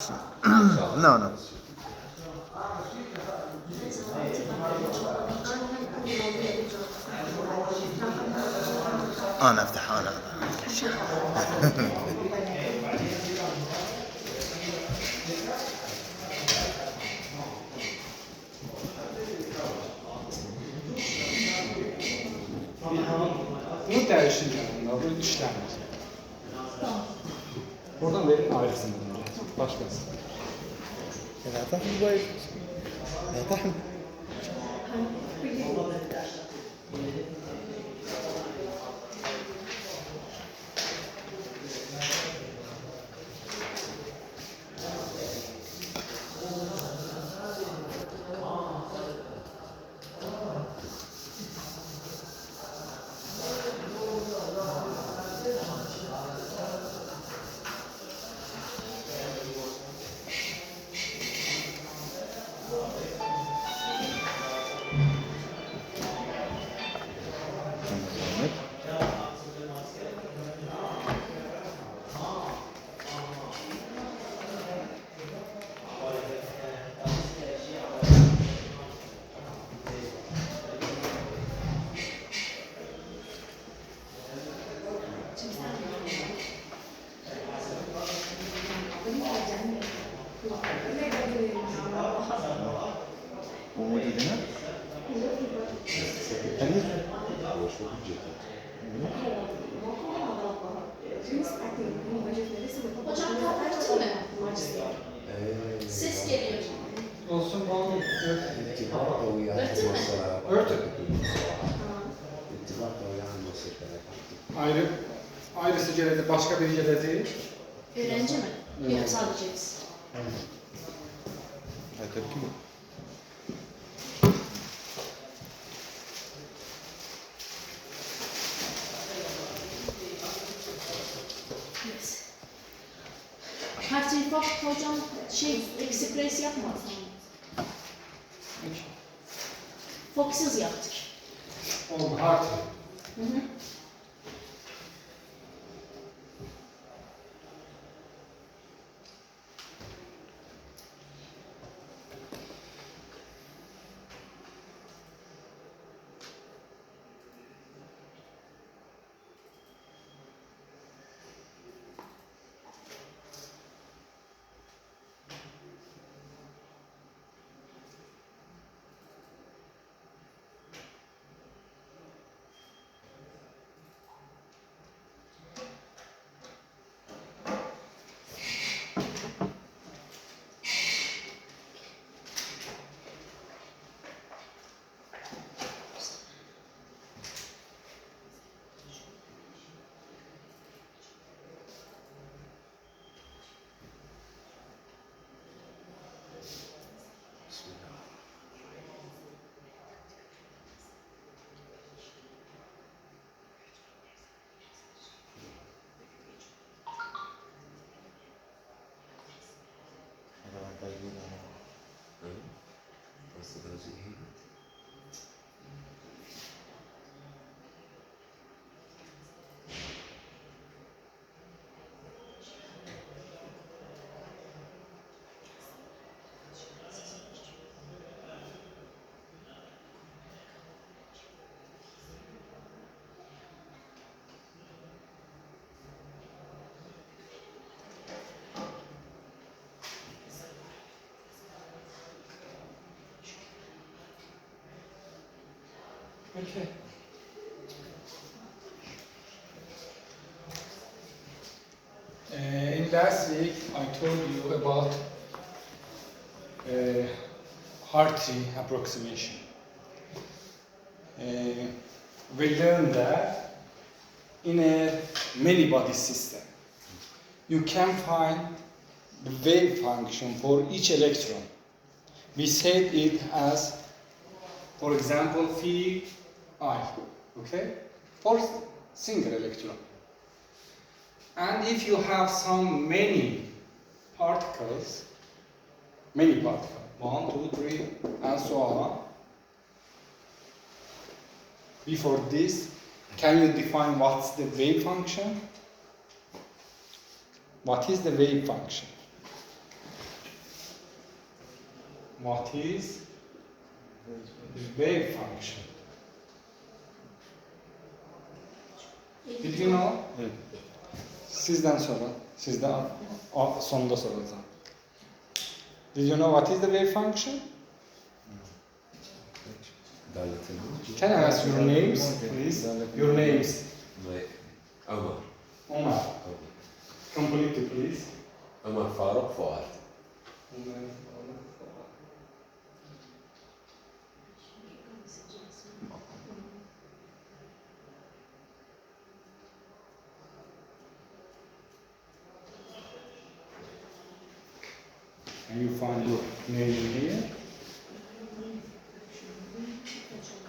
No, no. أنا أفتح أنا. Bunu dəyişirəm, bu işləmir. Buradan verin ayrısını önce, başkası. لا تحمل بايد. لا تحمل. موجود هنا؟ هني؟ Hocam kapatın mı? Ses geliyor. Olsun bana örtün. Ayrısı geledi, başka biri geledi. Öğrenci mi? Yok, sadece biz. هتركي Evet. Her şey bak hocam ekspres yapmaz. Foksuz yaptık. Oldu, harf. Hı hı. Okay. In last week, I told you about Hartree approximation. We learned that in a many-body system, you can find the wave function for each electron. We said it as, for example, phi I, okay, for single electron. And if you have many particles, 1, 2, 3, and so on, before this, can you define what's the wave function? What is the wave function? what is wave function? Did you know? Evet. Sizden sonra, sonunda soracağım. Did you know what is the wave function? Can I ask your names, please? Your names. عمر Omar. Completely, please. عمر فاروق فؤاد. Can you find your name here?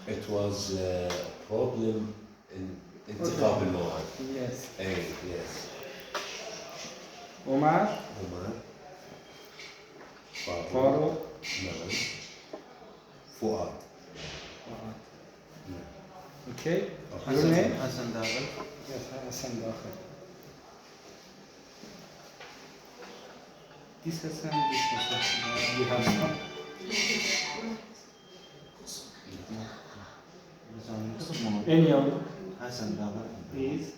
It was a problem in انتخاب الموعد. Yes. Yes. Omar, عمر فاروق. Faruk. نعم. فؤاد. Okay. Your name? Hasan Dağıl. Yes, Hassan Dakhil. This Hassan, this Hassan. We have some. Any other? Hasan Dağıl. Please.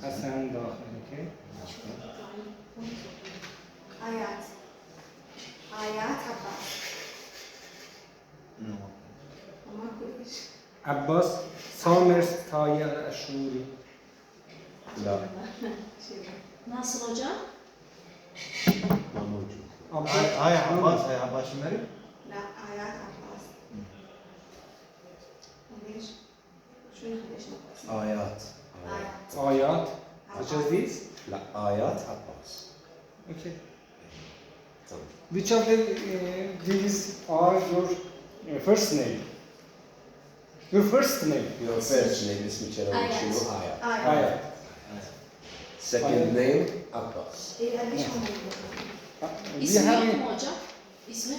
Hassan Dakhil, okay? Hayat. Hayat Abbas. No. Ama kurmuş. Abbas Samers Tayyar Ashuri. لا. Nasıl hocam? ما موجود. هاي عباس هاي عباس شمري. لا Hayat Abbas. ليش؟ شو ليش نقص؟ آيات. Hayat. Ayat. Such as this? لا آيات عباس. Okay. تمام. Which of these are your first name? Your first name? Your first name اسمك أنا آيات. شنو آيات. Ayat. Second name عباس. إيه ليش هم We İsmi have yok mu hocam? İsmi?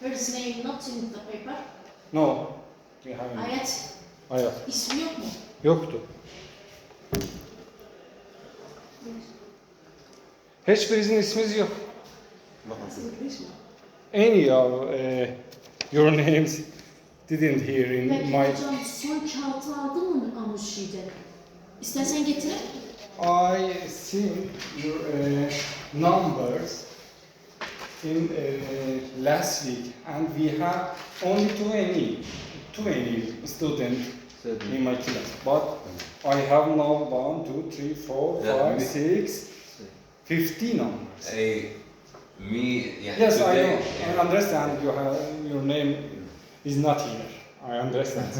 Hers name not in the paper. No. We have Ayet. Ayat. İsmi yok mu? Yoktu. Hiçbirinizin isminiz yok. ليش ما؟ Any of your names didn't hear in Peki my... hocam son kağıtı aldın mı Amuşi'den? İstersen getir. I see your numbers in last week, and we have only 20 students in my class. But I have now 1, 2, 3, 4, Yeah, 5, 6, 50 numbers. أي me يعني. Yes, I today- know. I understand your name is not here. I understand.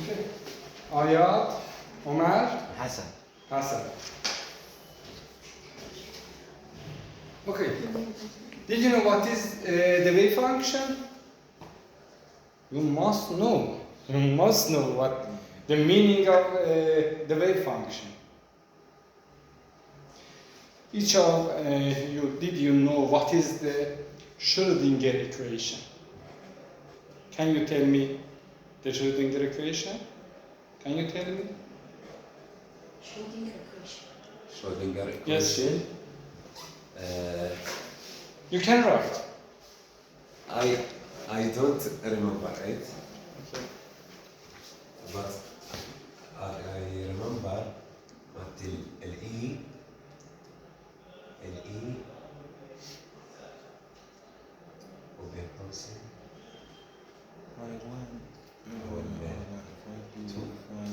Okay. Ayat, Omar, Hasan. Hassan. Okay. Did you know what is the wave function? You must know. You must know what the meaning of the wave function. Each of you, did you know what is the Schrödinger equation? Can you tell me the Schrödinger equation? Can you tell me? Schrödinger equation. Schrödinger Yes. equation. You can write. I don't remember it, Okay. but I remember until الإي وبين قوسين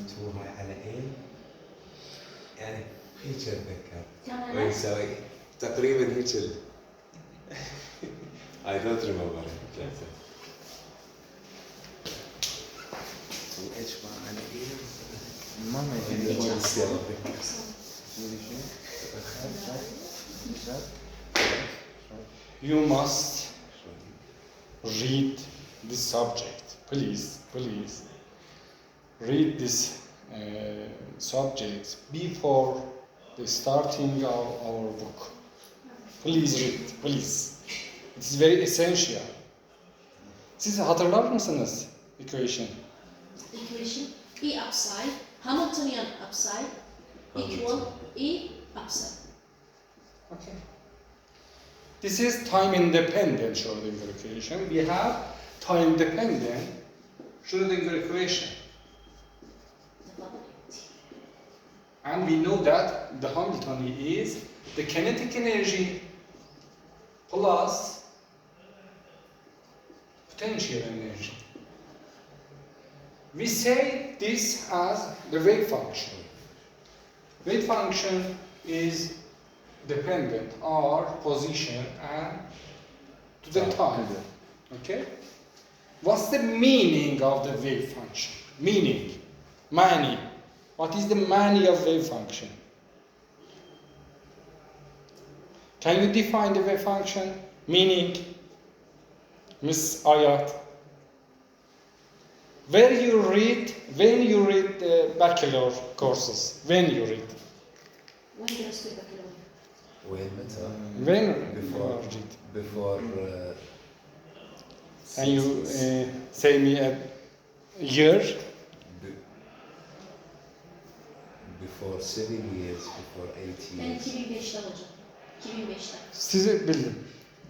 تو هاي على إيه يعني هيك أتذكر Can I ويساوي تقريبا هيك I don't remember it. ايش على ايه؟ المهم يجي You must read this subject. Please. Read this subject before the starting of our book. Please read, please. It is very essential. Siz hatırlar mısınız equation? equation? E upside, Hamiltonian upside, equal E upside. Okay. This is time-independent Schrödinger equation. We have time-dependent Schrödinger equation. And we know that the Hamiltonian is the kinetic energy plus potential energy. We say this as the wave function. Wave function is dependent on position and to the time. Okay? What's the meaning of the wave function? Meaning, mani. What is the mani of wave function? Can you define the wave function? Meaning, Miss Ayat. When you read the bachelor courses, when you read? وين درست البكالوريا؟ وين متى؟ When Before. you read? Before. Can you say me a year? Before 7 years, before 8 Ben years. 2005'te hocam. 2005'te. Sizi bildim.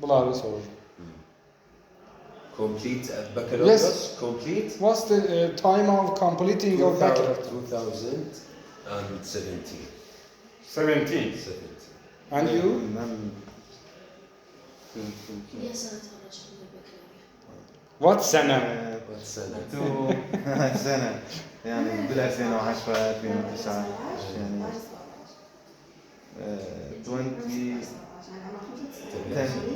Bunları sorur. Complete baccalaureate? Yes. Complete? What's the time of completing of baccalaureate? 2017. 17. 17. And you? Ben Bir سنة خرجت من البكالوريا. What سنة? What سنة؟ سنة يعني بال 2010 2009 يعني 20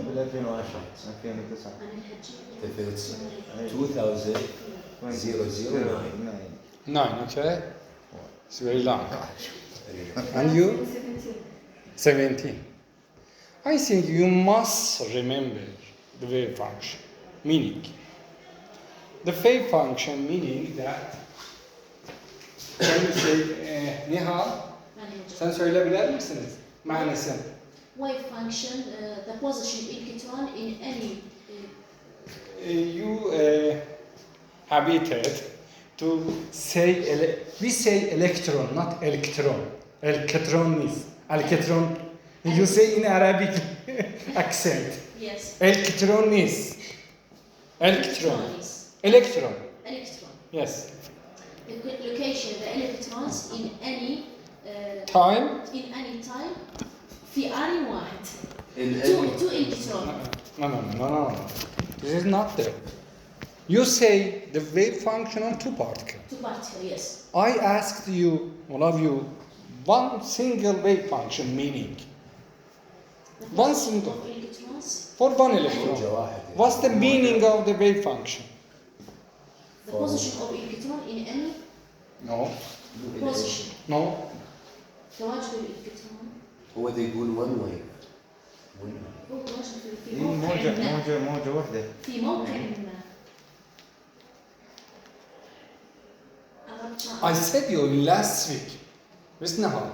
بال 2010 2009 أنا الحجية. It's 2009. 9, okay? It's very long. And you? 17. I think you must remember the wave function. Meaning. The wave function meaning that can you say Nihal? Ben hocam. Sen söyleyebilir misiniz? Manasını. Wave function, the position electron in any You habited to say, we say electron, not electron. Electron is, electron, you say in Arabic accent. yes. Electron is, electron, is electron, electron. yes. The location the electrons in any Time, time في آن واحد. In two electron. no. This is not there. You say the wave function on two particles. Two particles, yes. I asked you, all of you, one single wave function meaning The One position single. of electrons, for one electron. What's the meaning of the wave function? the position of electron in any No, position. no. تواجد الإلكترون هو ده يقول one way. هو تواجد في إيه موقع ما. موجة واحدة في موقع ما. I said you last week, with Nahal,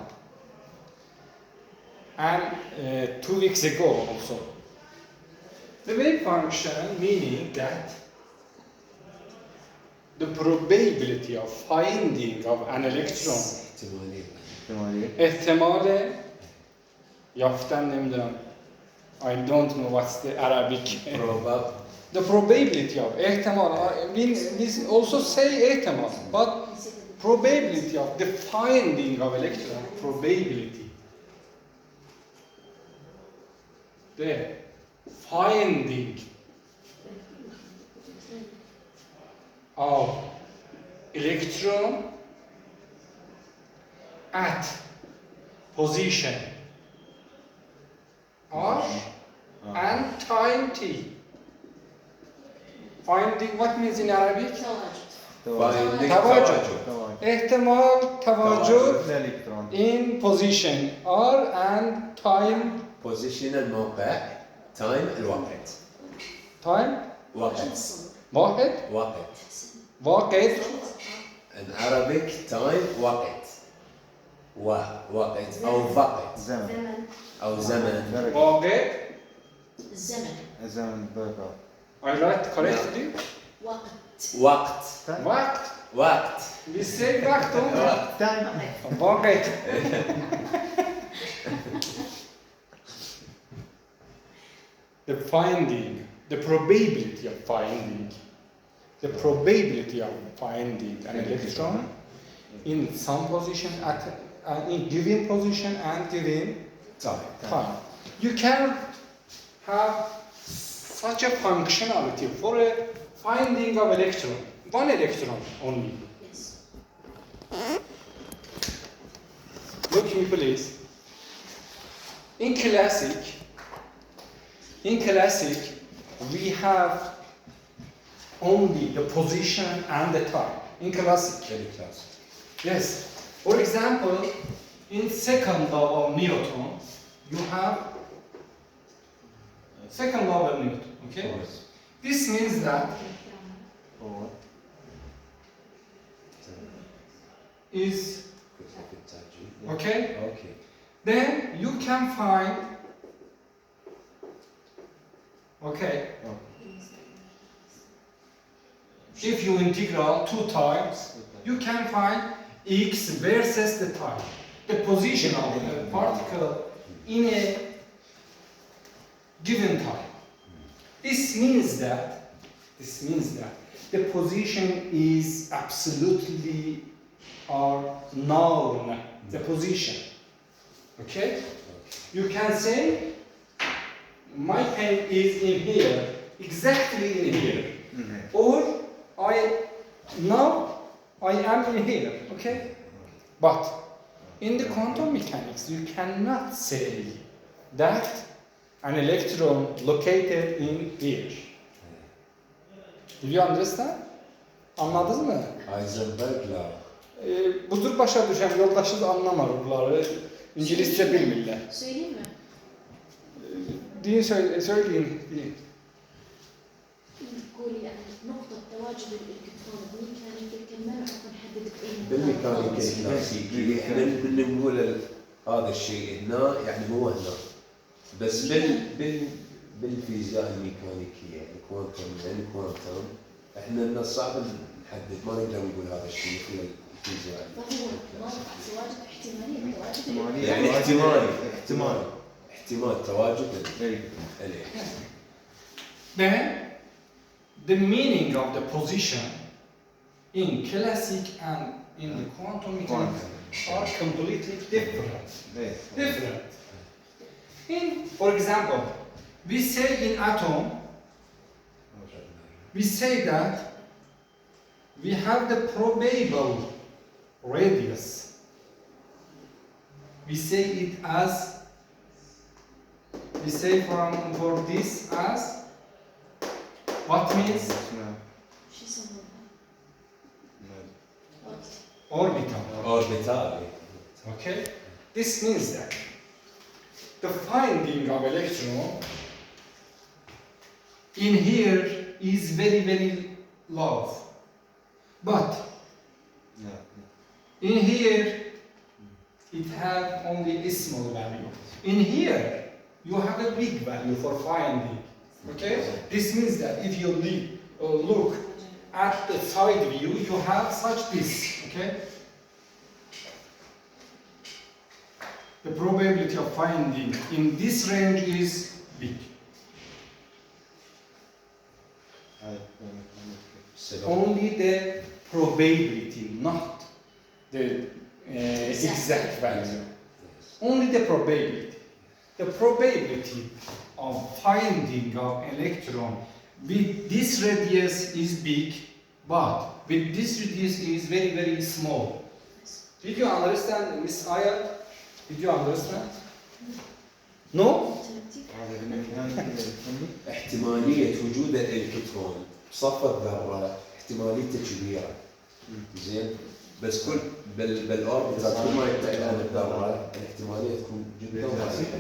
and 2 weeks ago also. The wave function meaning that the probability of finding of an electron احتمالية. احتمالية احتمال یافتن نمیدونم I don't know what's the Arabic the probability of احتمال we also say احتمال but probability of the finding of electron probability the finding of electron at position r and time t. Finding what means in Arabic? تواجد. تواجد. احتمال تواجد الإلكترون in position r and time position الموقع time الوقت time وقت واحد وقت وقت in Arabic time وقت وقت أو وقت زمن أو زمن وقت الزمن. زمن برضه I write correctly وقت. وقت وقت وقت we say وقت تايم وقت the finding, the probability of finding an electron in some position in given position and given time. You can have such a functionality for a finding of electron, one electron only. Yes. Look me please. In classic, we have only the position and the time. In classic. Very classic. Yes. For example, in second law of Newton, you have second law of Newton. Okay. This means that Or is okay. Okay. Then you can find okay. If you integral 2 times, you can find x versus the time, the position of the particle in a given time. This means that the position is absolutely known. The position. Okay? You can say my pen is in here, exactly in here, or now I am in here, okay? But in the quantum mechanics, you cannot say that an electron located in here. Do you understand? Anladınız mı? Heisenberg'la Budur başa düşen yoldaşız anlamar bunları. İngilizce bilmirler. Söyleyeyim mi? Söyleyin. قولي يعني نقطة تواجد الإلكترون بالميكانيكا كان ما نعرف نحدد بأي بالميكانيكا الكلاسيكية احنا بنقول هذا الشيء هنا يعني هو هنا بس بالفيزياء الميكانيكية الكوانتم احنا من الصعب نحدد ما نقدر نقول هذا الشيء في الفيزياء فهو موقع تواجد احتمالية تواجد يعني احتمال تواجد الإلكترون. Then the meaning of the position in classic and in the quantum mechanics are completely different. For example, we say in atom, we say that we have the probable radius. We say it as, we say for this as, what means شو يسمونها؟ orbital. Orbital. Okay? This means that the finding of electron in here is very, very low. But in here it have only a small value. In here you have a big value for finding. Okay? This means that if you look at the side view, you have such this. Okay? The probability of finding in this range is big. Only the probability, not the exact value. Only the probability. The probability of finding of electron with this radius is big, but with this radius is very, very small. Did you understand, Miss Aya? Did you understand? No? احتمالية وجود الإلكترون بصف الذرة احتماليته كبيرة. زين بس كل بالأوربيتال كل ما يبتعد عن الذرة الاحتمالية تكون جدا ضعيفة.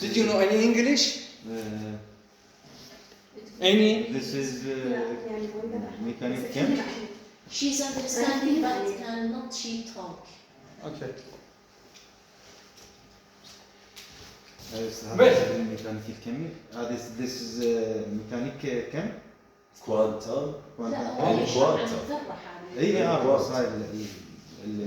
Did you know any English? Any? This is يعني mechanic chem. She's understanding but cannot she talk. Okay. هذا الميكانيكي الكمي. This is mechanic chem. كوانتم. لا هو يشرح عن الذرة حاليا. بس هاي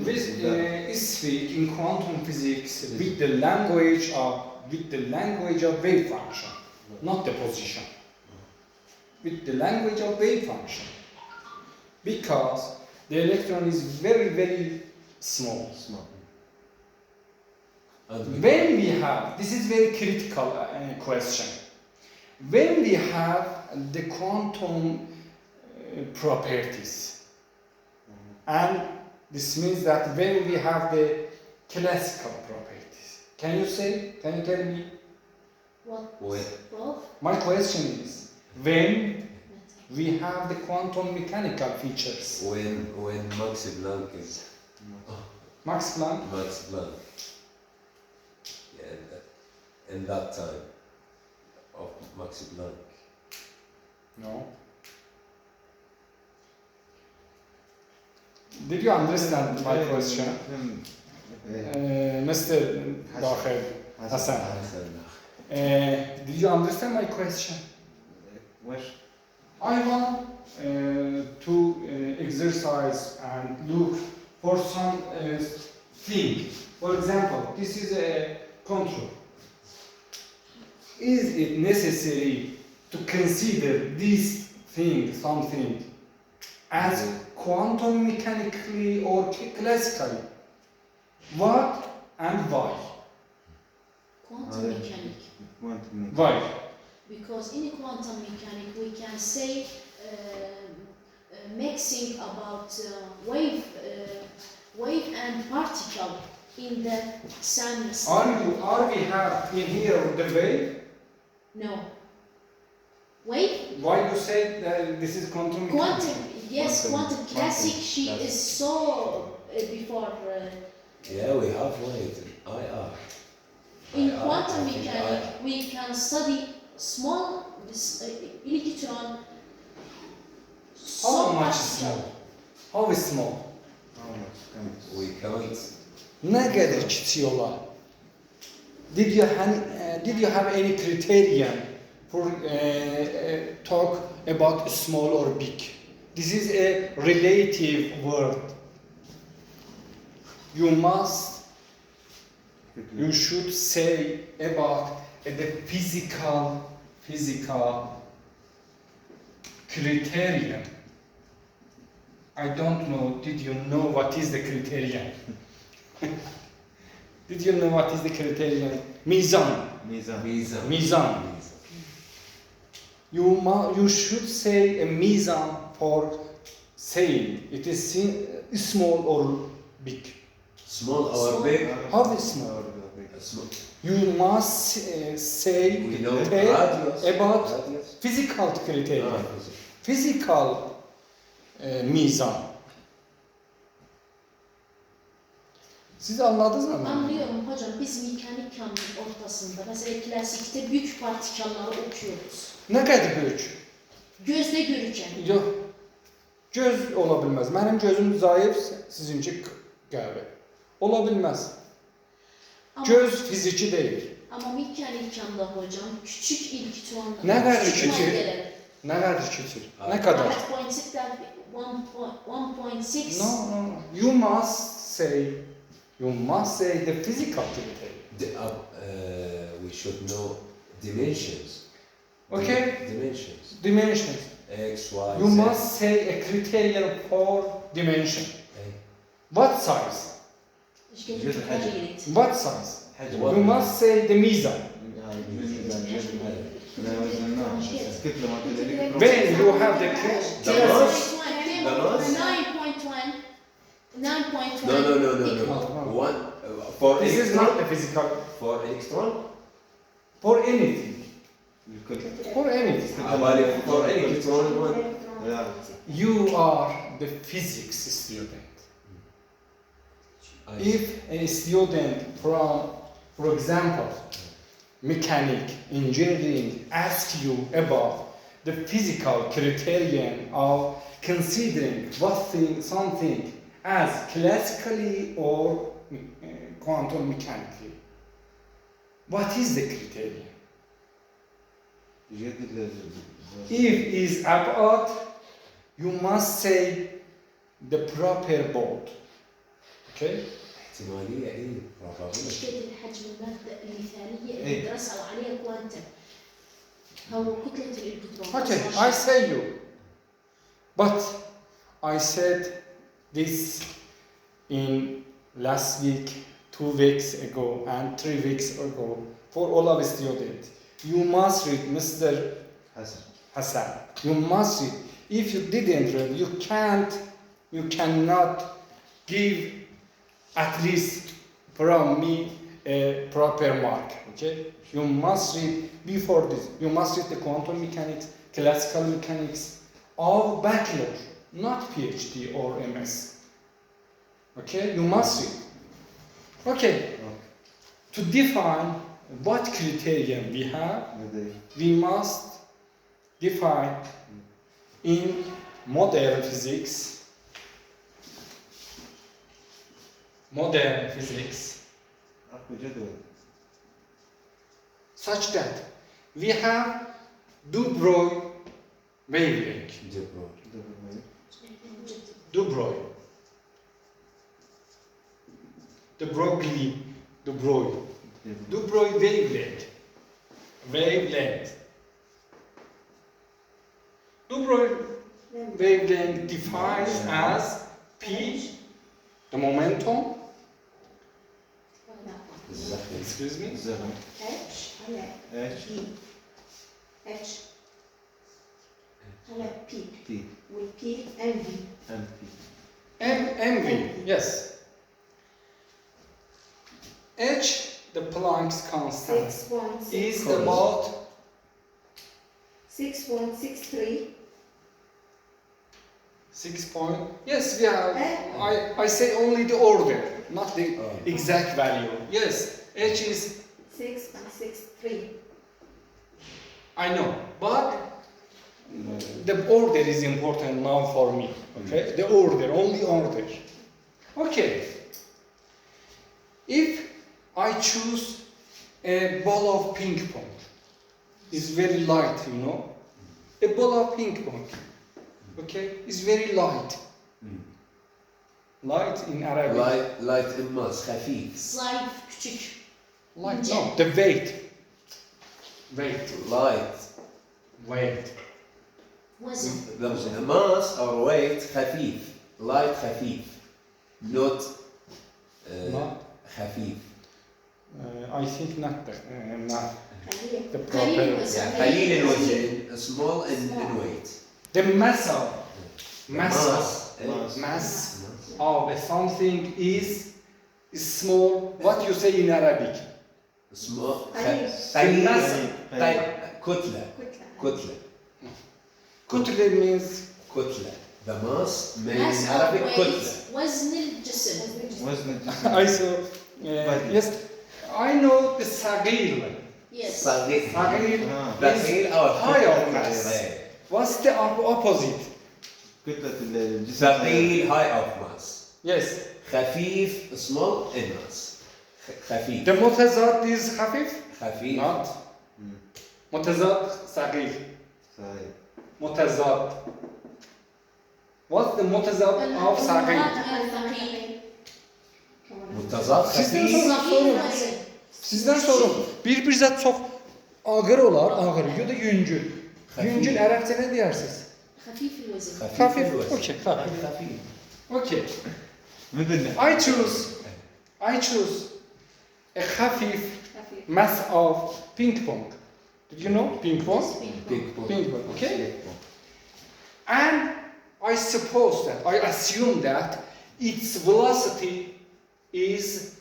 We speak in quantum physics with the language of with the language of wave function, not the position. With the language of wave function. Because the electron is very, very small. Small. When we have, this is very critical question. When we have the quantum properties, and this means that when we have the classical properties, can you tell me? What? When? Both? My question is, when we have the quantum mechanical features, When Max Planck is Max Planck, Max Planck. Yeah, in that time of Max Planck. no. Did you understand my question? Mr. Dakhel Hassan, did you understand my question? Where? I want to exercise and look for some thing. For example, this is a control. Is it necessary to consider this thing, something, as quantum mechanically or classically? What and why? Quantum mechanic. Quantum Why? Because in quantum mechanic we can say mixing about wave and particle in the same state. Are we have in here the wave? No. Wave? Why you say that this is quantum mechanics? Quantum, yes, Quantum- quantum classic, quantum she classic. is so before. Yeah, we have waves in IR. In IR, quantum I think mechanic, IR. we can study small electron. How much particle. small? How is small? How much? Can We can't. Ne kadar küçüyorlar? Did you have any criterion for talk about small or big? This is a relative word. You should say about the physical criterion. I don't know, did you know what is the criterion? Did you know what is the criterion? Mizan. Mizan. Mizan. You should say a mizan for saying it is small or big. Small or Small. big? How is small? Small. You must say We know radius about radius. physical criteria. Ah, Physical mizan. Siz anladınız mı? Anlıyorum hocam, biz mekanik kanunun ortasında, mesela klasikte büyük partikelleri okuyoruz. Ne kadar büyük? Gözle görürken. Yox. Göz ola bilməz. Mənim gözüm zayıf, sizinki qəvi. Ola bilməz. Ama, Göz fiziki deyil. ama mekanik kanda hocam, küçük elektronlar. Ne kadar küçük? maddeler. Nə qədər küçük? Nə qədər? 1.6. No. You must say the physical criteria. We should know dimensions. Okay? Dimensions. Dimensions. X, Y, You Z. must say a criterion for dimension. What size? What size? حجم. You must say the mizan. When you have the The mass? The mass? 9.1. 9.1. No. One for This is electron. not a physical. For electron. For anything. For anything. For electron one. Yeah. You are the physics student. If a student from, for example, mechanic, engineering, ask you about the physical criterion of considering something as classically or quantum mechanically, what is the criterion? If is about, you must say the proper board. Okay? احتمالية ايه probability. حجم المادة المثالية إيه. اللي درسها وعليها كوانتم هو كتلة الإلكترون. Okay, I say you. But I said this in last week, 2 weeks ago, and 3 weeks ago for all of students. You must read, Mr. حسن. Hassan. You must read. If you didn't read, you cannot give at least from me a proper mark. Okay? You must read before this. You must read the quantum mechanics, classical mechanics of bachelor, not PhD or MS. Okay? You must read. Okay. To define what criterion we have, we must define in modern physics, اكو جدول. such that we have de Broglie wavelength. De Broglie. De Broglie. De Broglie. De Broglie wavelength. De Broglie wavelength defines as P, the momentum. Excuse me. زغم. H على H P H على P T وال P MV M P. MV, yes. H, the Planck's constant, 6.6 is about 6.63 6 point. Yes, we have. I say only the order, not the exact value. Yes, H is 6.63 I know, but the order is important now for me. Okay, the order, only order. Okay. If I choose a ball of ping pong, it's very light, you know. A ball of ping pong, okay, is very light. Light in Arabic. لايت الماس خفيف. Zayıf, küçük. Light. ince. No, the weight. Weight. لايت. وزن. The mass or weight خفيف. لايت خفيف. Not Not. خفيف. I think not خليه the قليل proper. الوزن. يعني قليل الوزن. Small in weight. The mass Mass. of something is small. What you say in Arabic? Small. قليل. قليل. الماس. طيب كتلة. كتلة كتلة. Kutle means كتلة. The mass means Mass in of Arabic weight. كتلة. وزن الجسم. وزن الجسم. I saw. Body. Yes, I know the sagir. Yes. صغير. Sagir صغير is أو high of mass. What's the opposite? كتلة الجسم. ثقيل high of mass. Yes. خفيف small in mass. خفيف. The mutazat is khafif? خفيف. Not. Mutazat sagir. صحيح. Mutazat. What's the mutazat of sagir? الثقيل. متضاد Sizden خفيف. sorun. وزن. Sizden sorun. Bir zat çok ağır olar, ağır ya da yüngül. Yüngül Arapça ne deyirsiniz? خفيف الوزن. Hafif. الوزن. Okay, hafif. خفيف. Okay. مثل I choose a khafif خفيف mass of ping pong. Did you know ping pong? Big ball. Ping pong, okay? And I suppose that, I assume that its velocity is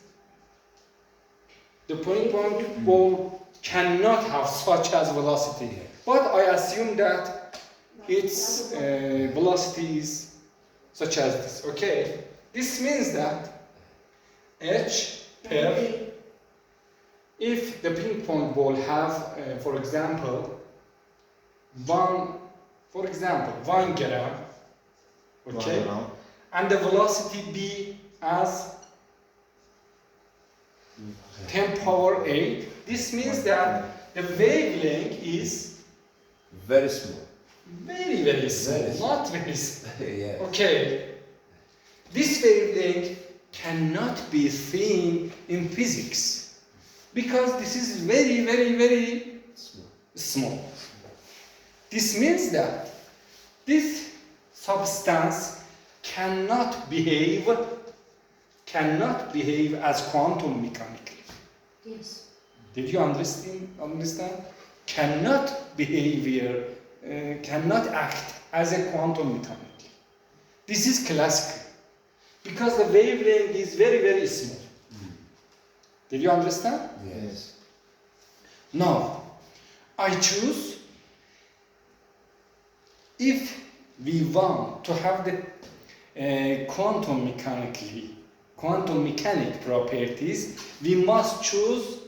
the ping pong ball cannot have such as velocity. But I assume that its velocity is such as this, okay? This means that H per, if the ping pong ball have, for example, 1 gram, okay, and the velocity be as 10 power 8, this means that the wavelength is Very small. very, very small, Very small. not very small. Yeah. Okay, this wavelength cannot be seen in physics. because this is very, very, very small. This means that this substance cannot behave as quantum mechanically. Yes. Did you understand? Cannot behave cannot act as a quantum mechanically. This is classical because the wavelength is very, very small. Did you understand? Yes. Now, I choose, if we want to have the quantum mechanic properties, we must choose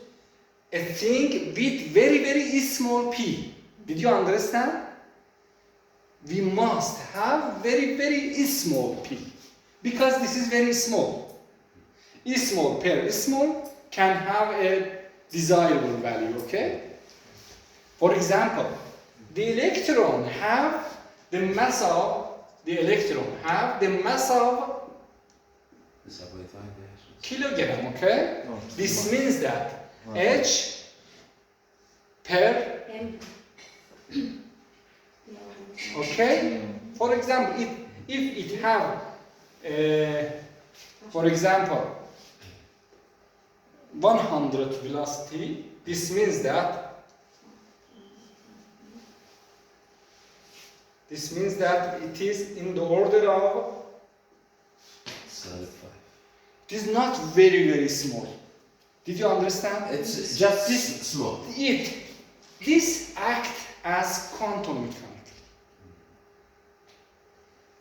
a thing with very, very small p. Did you understand? We must have very, very small p, because this is very small. Small per small can have a desirable value, okay? For example, the electron have the mass of kilogram, okay? Oh, This means that H per, M. okay? For example, if it have, for example, 100 velocity, this means that it is in the order of, Solid 5. it is not very, very small. Did you understand? It's just This- small. This act as quantum mechanics.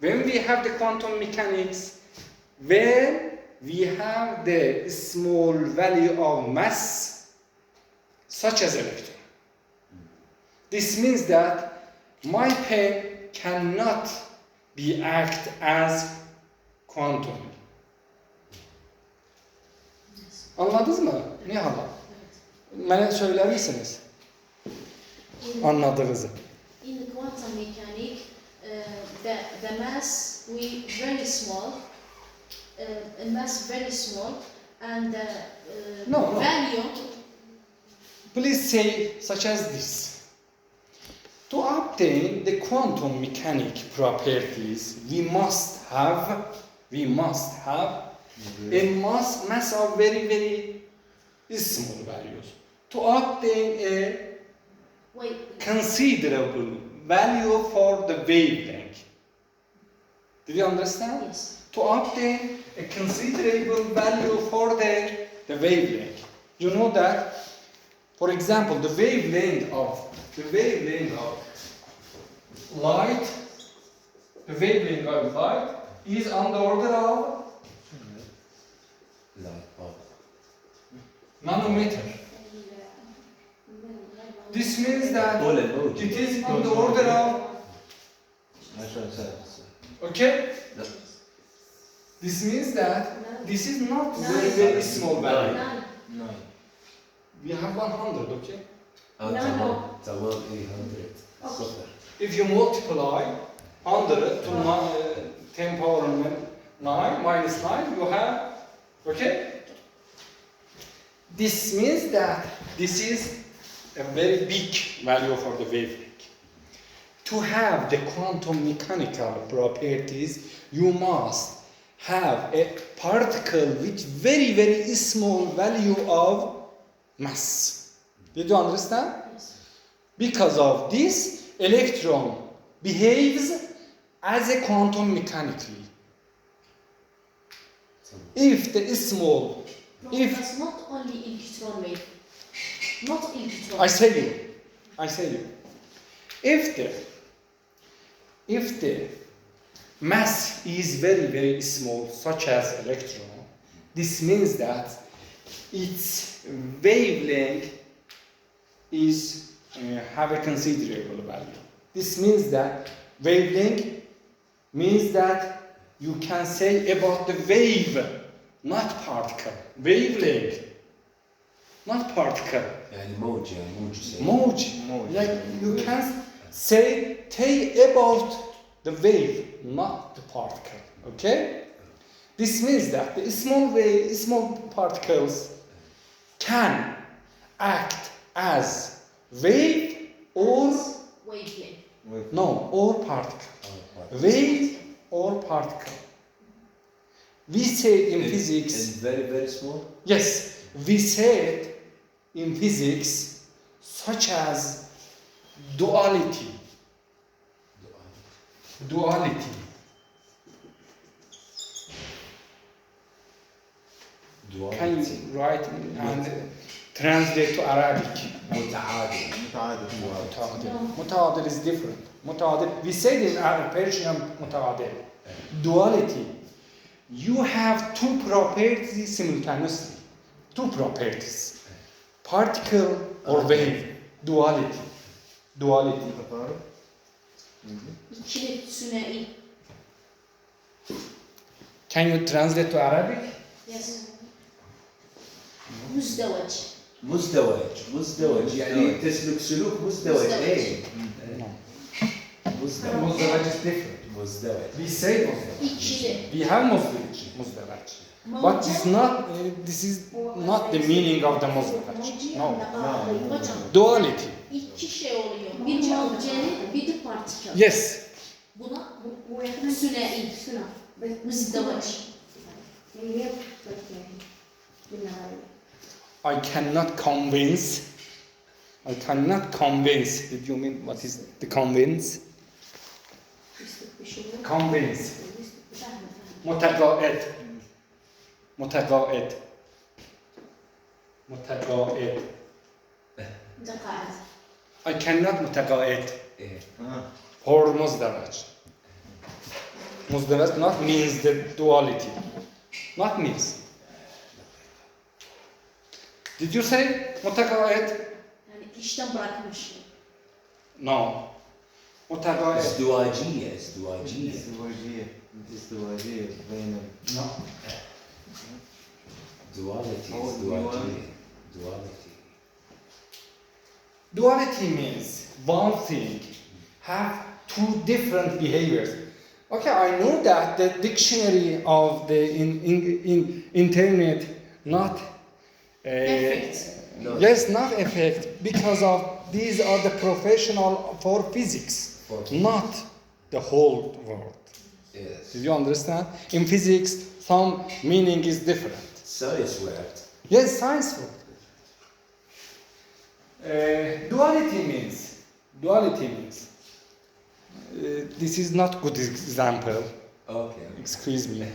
When we have the quantum mechanics, when we have the small value of mass, such as electron, this means that my pen cannot be act as quantum. Anladınız mı? Nihala? Bana söyler misiniz? Anladığınızı. In the quantum mechanic, the mass very small, and the No. value. Please say such as this. To obtain the quantum mechanic properties, we must have a mass of very, very small values. To obtain a Wait, considerable value for the wavelength. Did you understand? yes. To obtain a considerable value for the wavelength. You know that, for example, the wavelength of light is on the order of Light bulb. nanometer. This means that طول الموج. it is on the order of, 10 سنة. okay? No. This means that this is not No. very, very small value. Nine. 9. We have 100, okay? تمام 800 صفر. If you multiply 100 to 10 power 9 minus 9, you have, okay? This means that this is a very big value for the wavelength. To have the quantum mechanical properties, you must have a particle with very, very small value of mass. Did you understand? Yes. Because of this, electron behaves as a quantum mechanically. If the small, No, If- that's not only electron wave. Not electron. I say you, if the mass is very, very small, such as electron, this means that its wavelength is have a considerable value. This means that wavelength means that you can say about the wave, not particle. Wavelength, not particle. يعني موج زي. Moj. Like you can say about the wave, not the particle. Okay? This means that the small particles can act as wave or Wavelength. no, or particle. Wave or particle. We say in physics, And very, very small. yes, we said in physics such as duality. Duality. Can you write and translate to Arabic? متعادل. متعادل. متعادل. متعادل is different. متعادل. We said in Persian متعادل. Duality. You have two properties simultaneously. Two properties. Particle or wave. Duality. Duality. متقارب. İkili sünai. Can you translate to Arabic? Yes. مزدوج. مزدوج يعني تسلك سلوك مزدوج. ايه مزدوج. مزدوج is different. مزدوج. We say مزدوج. İkili. We have مزدوج. But it's not. This is not the meaning of the مزدوج. No. Hocam Duality. iki şey oluyor. Bir cevceli, bir de partikel. Yes. Buna واحنا sünai. سنة بس مزدوج. هي بس يعني بالعربي. I cannot convince. I cannot convince. Did you mean what is the convince? Convince. متقاعد. متقاعد. متقاعد. Dikkat. I cannot متقاعد ايه for مزدوج. مزدوج not means the duality. Not means. Did you say متقاعد? Yani işten bırakmış. No. متقاعد. ازدواجية. ازدواجية. ازدواجية بين No. duality. Oh, duality. Duality means one thing have two different behaviors. Okay, I know that the dictionary of the in internet not Effect. No. yes, not effect because of these are the professional for physics, not the whole world. Yes. Do you understand? In physics, some meaning is different. Science word. Yes, science word. Duality means this is not good example. Okay. Excuse me.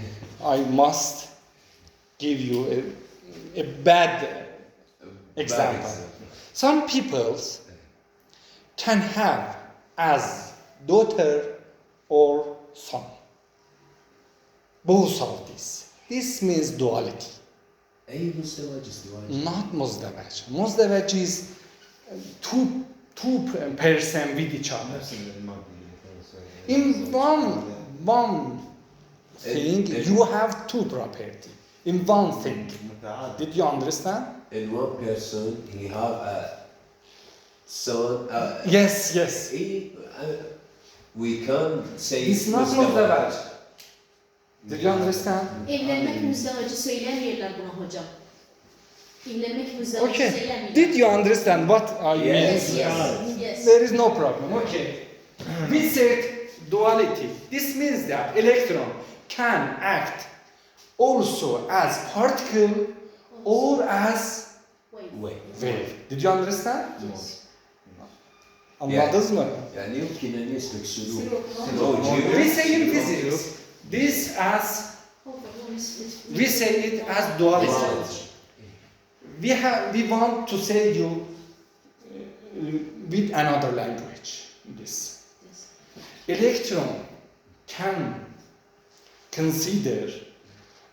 I must give you a bad example. Some peoples can have as daughter or son. Both of these. This means duality. أي مزدوج ازدواج. Not مزدوج. مزدوج is two person with each other. نفس الماضي. In one thing, you have two property. In one thing. متعادل. Did you understand? In one person, he have a son. Yes. We can say It's not مزدوج. Did you understand? Evlenmek müzdevacı söylemiyorlar buna hocam. Evlenmek müzdevacı Okay. söylemiyorlar. Did you understand what I mean? Yes. Yes. There is no problem. Okay. We said duality. This means that electron can act also as particle or as Wait. wave. Did you understand? Yes. Anladınız mı? يعني يمكن أن يسلك سلوك. We say in physics this as we say it as duality. We want to say you with another language. This electron can consider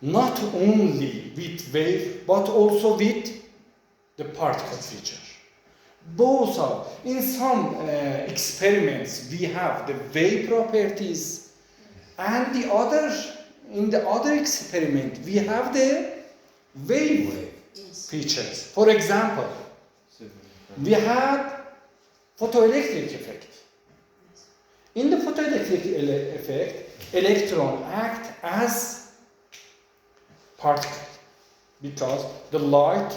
not only with wave but also with the particle feature. Both are in some experiments we have the wave properties, and in the other experiment we have the wave Yes. features. For example, we had photoelectric effect. In the photoelectric effect, electron act as particle because the light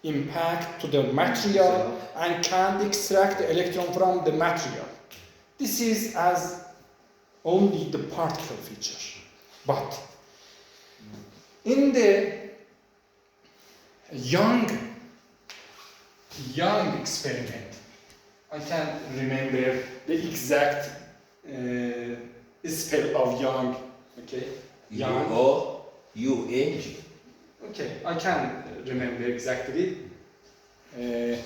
impact to the material and can extract the electron from the material. This is as only the particle feature. But in the Young experiment, I can't remember the exact spell of Young. Okay, Young. Okay, I can't remember exactly.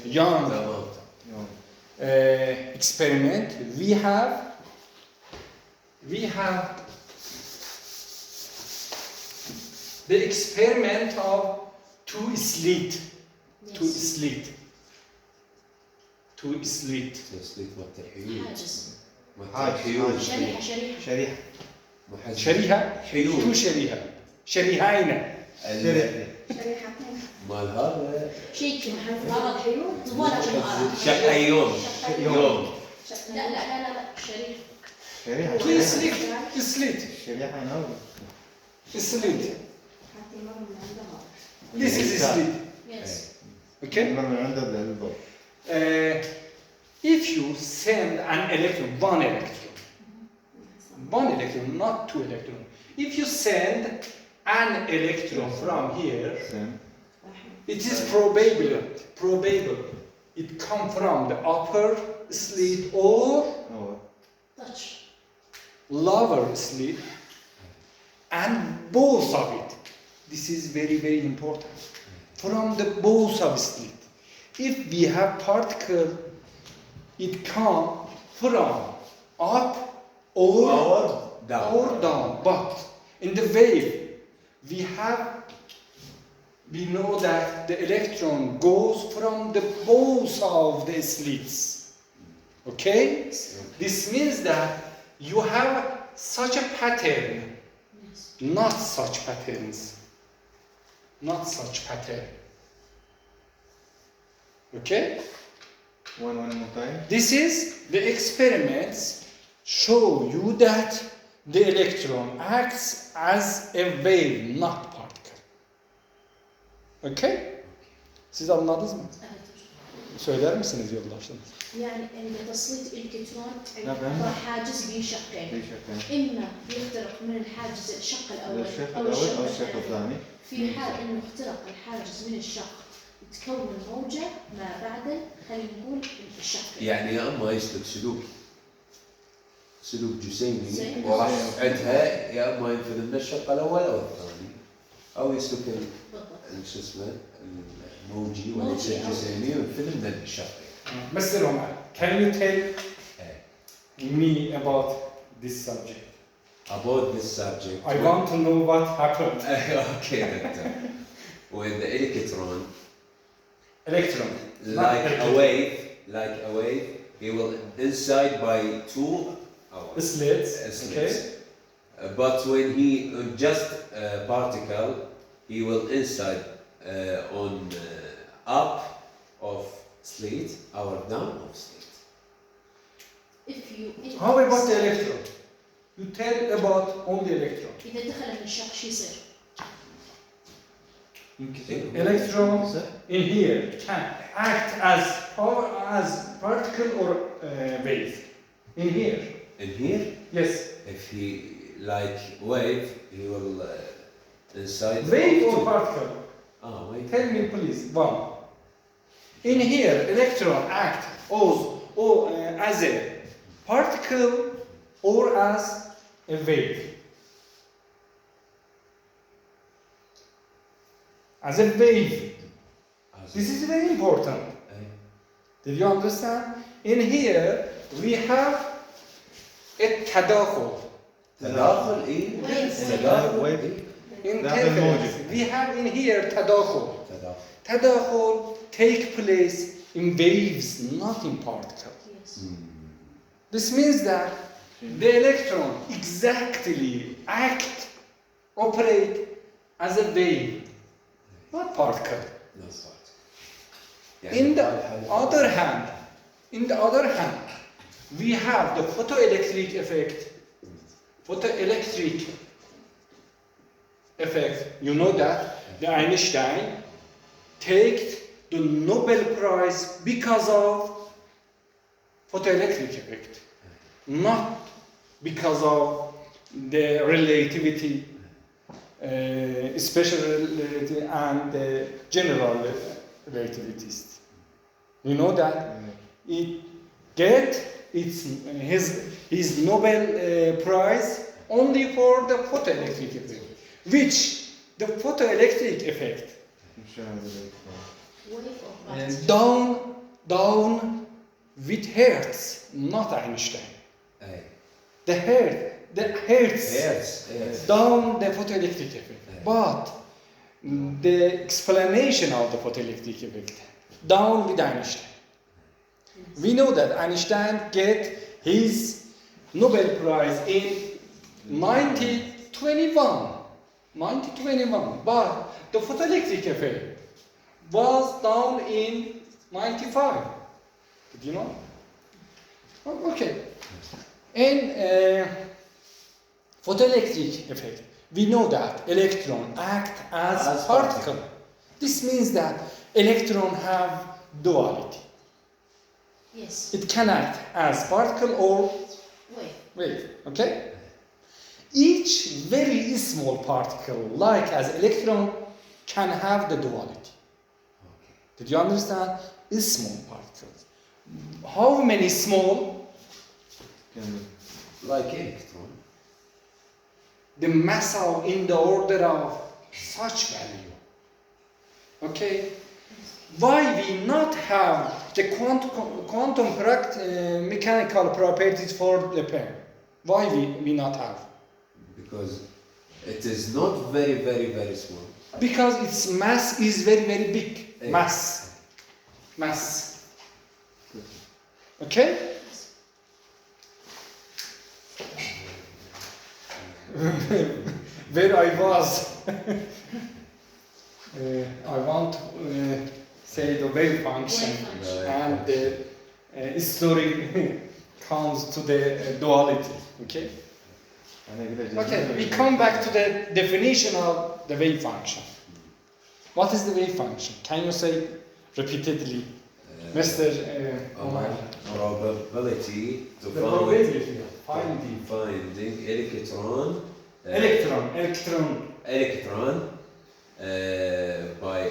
Young experiment. We have the experiment of two slit. Yes. Two slit. تسليك والتحيول. حاجز. شريحة. شريحة. حيول. two شريحة. شريحين. شريحتين. مال هذا شيء كذا العرض حلو طوال عشان العرض. يوم. لا شريحة. شريحة. two slit. شريحة نوع. Slit. This is slit. Yes. Okay. من عنده الضوء. If you send an electron, one electron, not two electrons. If you send an electron from here, Same. it is probable it come from the upper slit or Oh. Touch. lower slit, and both of it. This is very, very important. From the both of slit. If we have particle, it come from up or down. But in the wave, we know that the electron goes from the both of the slits. Okay? This means that you have such a pattern, Yes. not such patterns. Not such pattern. Okay? One more time. This is the experiments show you that the electron acts as a wave, not particle. Okay? Siz anladınız mı? Evet hocam. Söyler misiniz yoldaşlarım? يعني عند تسليط الكترون نعم. يعتبر حاجز بشقين. إما يخترق من الحاجز الشق الأول الشق أو الأول أو الشق الشق الثاني. في حال إنه اخترق الحاجز من الشق تكون موجة ما بعد خلينا نقول الشق. يعني يا اما يسلك سلوك جسيمي جسيمي. ورفعتها، يا اما ينفذ من الشق الاول او الثاني، او يسلك بالضبط. شو اسمه الموجي وليس موجي أو- الجسيمي وينفذ من الشق. Mr. Omar, can you tell me about this subject? About this subject. I want to know what happened. Okay, doctor. When the electron, Electron. like a wave, he will inside by two Slits. slits. Okay. But when he just particle, he will inside on up of slit or down of slit. If you How about the electron? You tell about only electron. إذا دخل من الشق شو يصير؟ Electron in here can act as particle or wave. In here. In here, Yes. if he like wave, he will inside. Wave of or two. particle? Wave. Tell me please. One. In here, electron act as a particle or as a wave. As a wave. This is very important. Did you understand? In here, we have a تداخل. تداخل ايه؟ Wave. In That's a chemicals, mojo. we have in here تداخل. تداخل. تداخل take place in waves, not in particles. Yes. This means that the electron exactly operate as a wave, not particle. In the other hand, we have the photoelectric effect. You know that the Einstein take the Nobel Prize because of photoelectric effect, not because of the relativity, special relativity and the general relativities. You know that it get his Nobel Prize only for the photoelectric effect, which the photoelectric effect Wave or light. down with Hertz, not Einstein. أي. The Hertz Yes. down the photoelectric effect. But the explanation of the photoelectric effect down with Einstein. We know that Einstein get his Nobel Prize in 1921, but the photoelectric effect was down in 95. Did you know? Oh, okay. In photoelectric effect, we know that electron act as particle. This means that electron have duality. Yes. It can act as particle or Wave. wave. Okay? Each very small particle, like as electron, can have the duality. Did you understand? Small particles. How many small? Like electron. The mass of in the order of such value. Okay? Why we not have the quantum mechanical properties for the pen? Why we not have? Because it is not very, very, very small. Because its mass is very, very big. Yeah. Mass. Okay? Where I was, I want to say the wave function, Wave function. and the story comes to the duality. Okay? Okay, we come back to the definition of the wave function. What is the wave function? Can you say repeatedly, Mr. Omar? Probability to The probability of finding electron by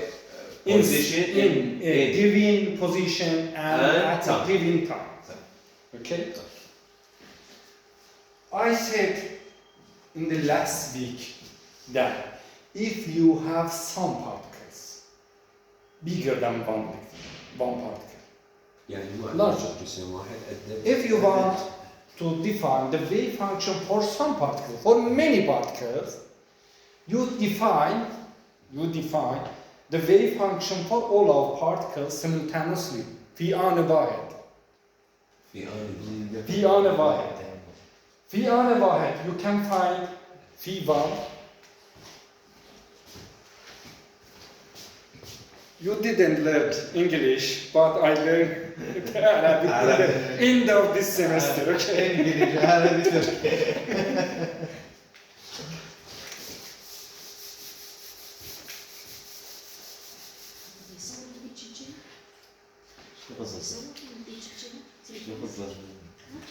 position in a given position and at a time. given time. Okay? I said in the last week that if you have some particles bigger than one particle, يعني Larger. جسم واحد قد if you want to define the wave function for some particles, for many particles, you define the wave function for all of particles simultaneously. في أنا واحد. You can find phi1. You didn't learn English, but I learned Arabic at the end of this semester. Okay. يصور لي تشجن. شو قصص؟ يصور لي تشجن. شو قصص؟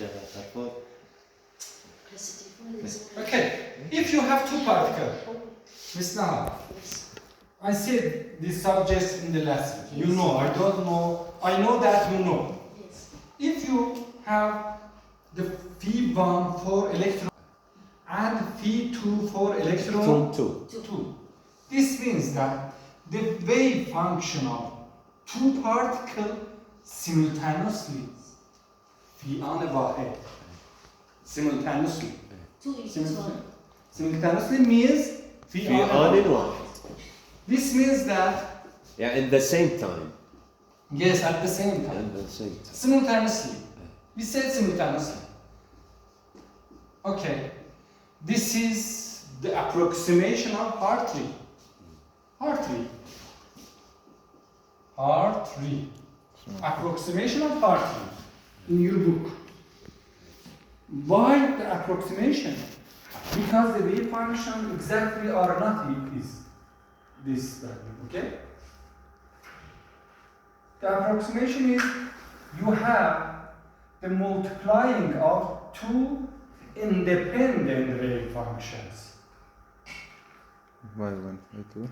جابها خرفوط. هسه تليفوني يصور. Okay. If you have two particles, Miss Nahar, Yes. I said these subjects in the lesson. You know, I don't know. I know that you know. Yes. If you have the phi1 for electron and phi2 for electron 2, this means that the wave function of two particles simultaneously simultaneously Two equals one. simultaneously means في آن واحد. This means that Yeah, in the same time. yes, at the same time. At the same time. Simultaneously. We said simultaneously. Okay. This is the approximation of heart rate. Heart rate. Approximation of heart rate in your book. Why the approximation? Because the wave function exactly are not this value, okay? The approximation is you have the multiplying of two independent wave functions. Vay vay. Evet.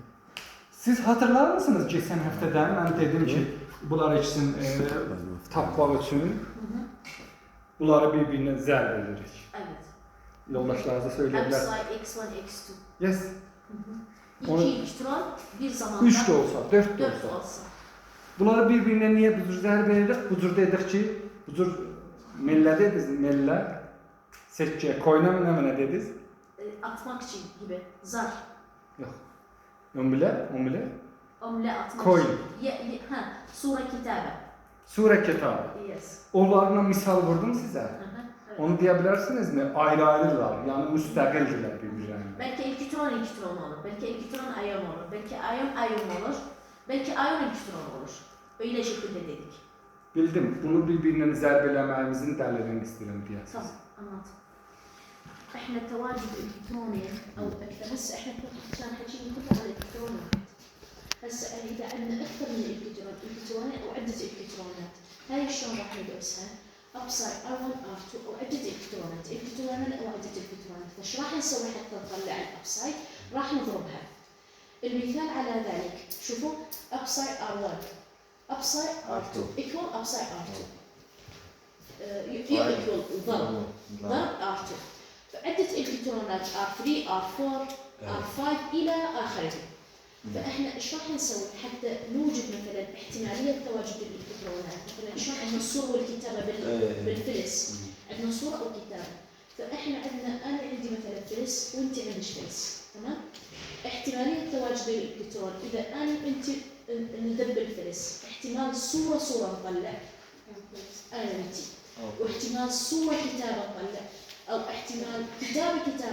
Siz hatırlar mısınız geçen haftadan ben dedim ki bunlar için tapmak için bunları birbirine zerb edirik. Evet. Yoldaşlarınıza söyleyebilir. Upside x1, x2. Yes. İki Onu- elektron bir zamanda 3 de olsa, 4 de 4 olsa. olsa. Bunları birbirine niye buzur zerb edirdik? Buzur dedik ki, buzur melle dediniz, melle. Seçkiye, koyna mı ne dediniz? Atmak için gibi. Zar. Yok. Ömbile, Omle atmak Koy. için. Sura kitabe. Sure kitabı. Yes. Onlarla misal vurdum size. Hı hı, evet. Onu diyebilirsiniz mi? Ayrı ayrılar, yani müstakildiler birbirlerine. Belki elektron olur. Belki elektron ayon olur. Belki ayon olur. Belki ayon elektron olur. Öyle şekilde dedik. Bildim, bunu birbirine zerbelememizin delilini istedim diye. طب أناط إحنا تواجد إلكترونين أو أكثر هسه إحنا كان حكينا كله عن الإلكترون واحد هسه إذا عندنا أكثر من إلكترونين أو عدة إلكترونات هاي شلون راح ندرسها؟ أبسايد R1 R2 أو عدة إلكترونات أو عدة إلكترونات فش راح نسوي حتى نطلع الأبسايد؟ راح نضربها المثال على ذلك شوفوا أبسايد R1 أبسايد R2 equal أبسايد R2 يقول ضرب R2 فعدة إلكترونات R3 R4 R5 إلى آخره فإحنا إيش راح نسوي حتى نوجد مثلا احتمالية تواجد الإلكترونات مثلا شلون عندنا الصورة والكتابة بالفلس عندنا صورة أو كتابة فإحنا أنا عندي مثلا فلس وأنت عندك فلس تمام احتمالية تواجد الإلكترون إذا أنا وأنت ندب الفلس احتمال الصورة نطلع أنا وأنت واحتمال صورة كتابة تطلع أو احتمال كتابة تطلع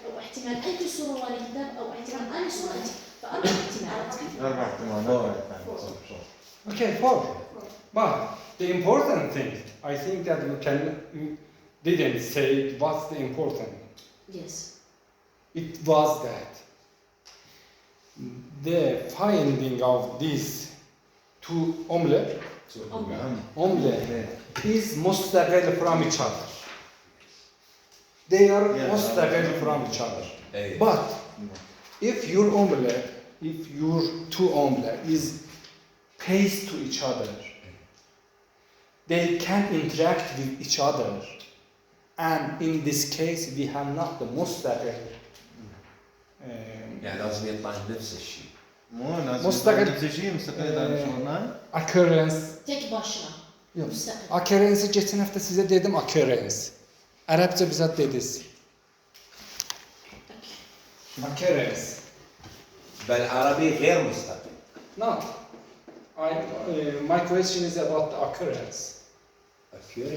أو احتمال أنت صورة وأنا كتاب أو احتمال أنا صورة أنت فأربع احتمالات. أربع احتمالات. Okay, 4. But the important thing, I think that you didn't say what's the important. Yes. It was that the finding of these two omelette is mustaqil from each other. They are mustaqil from each other. But if your two omelette is placed to each other, they can interact with each other. And in this case, we have not the mustaqil. يعني لازم يطلع نفس الشيء. مو لازم مستقل. نفس الشيء مستقل عن شغلنا. Occurrence. Tek başına. Yok. Müstakil. Occurrence'i geçen hafta size dedim occurrence. Arapça bize dediniz. Occurrence. بالعربي غير مستقل. No. My question is about the occurrence.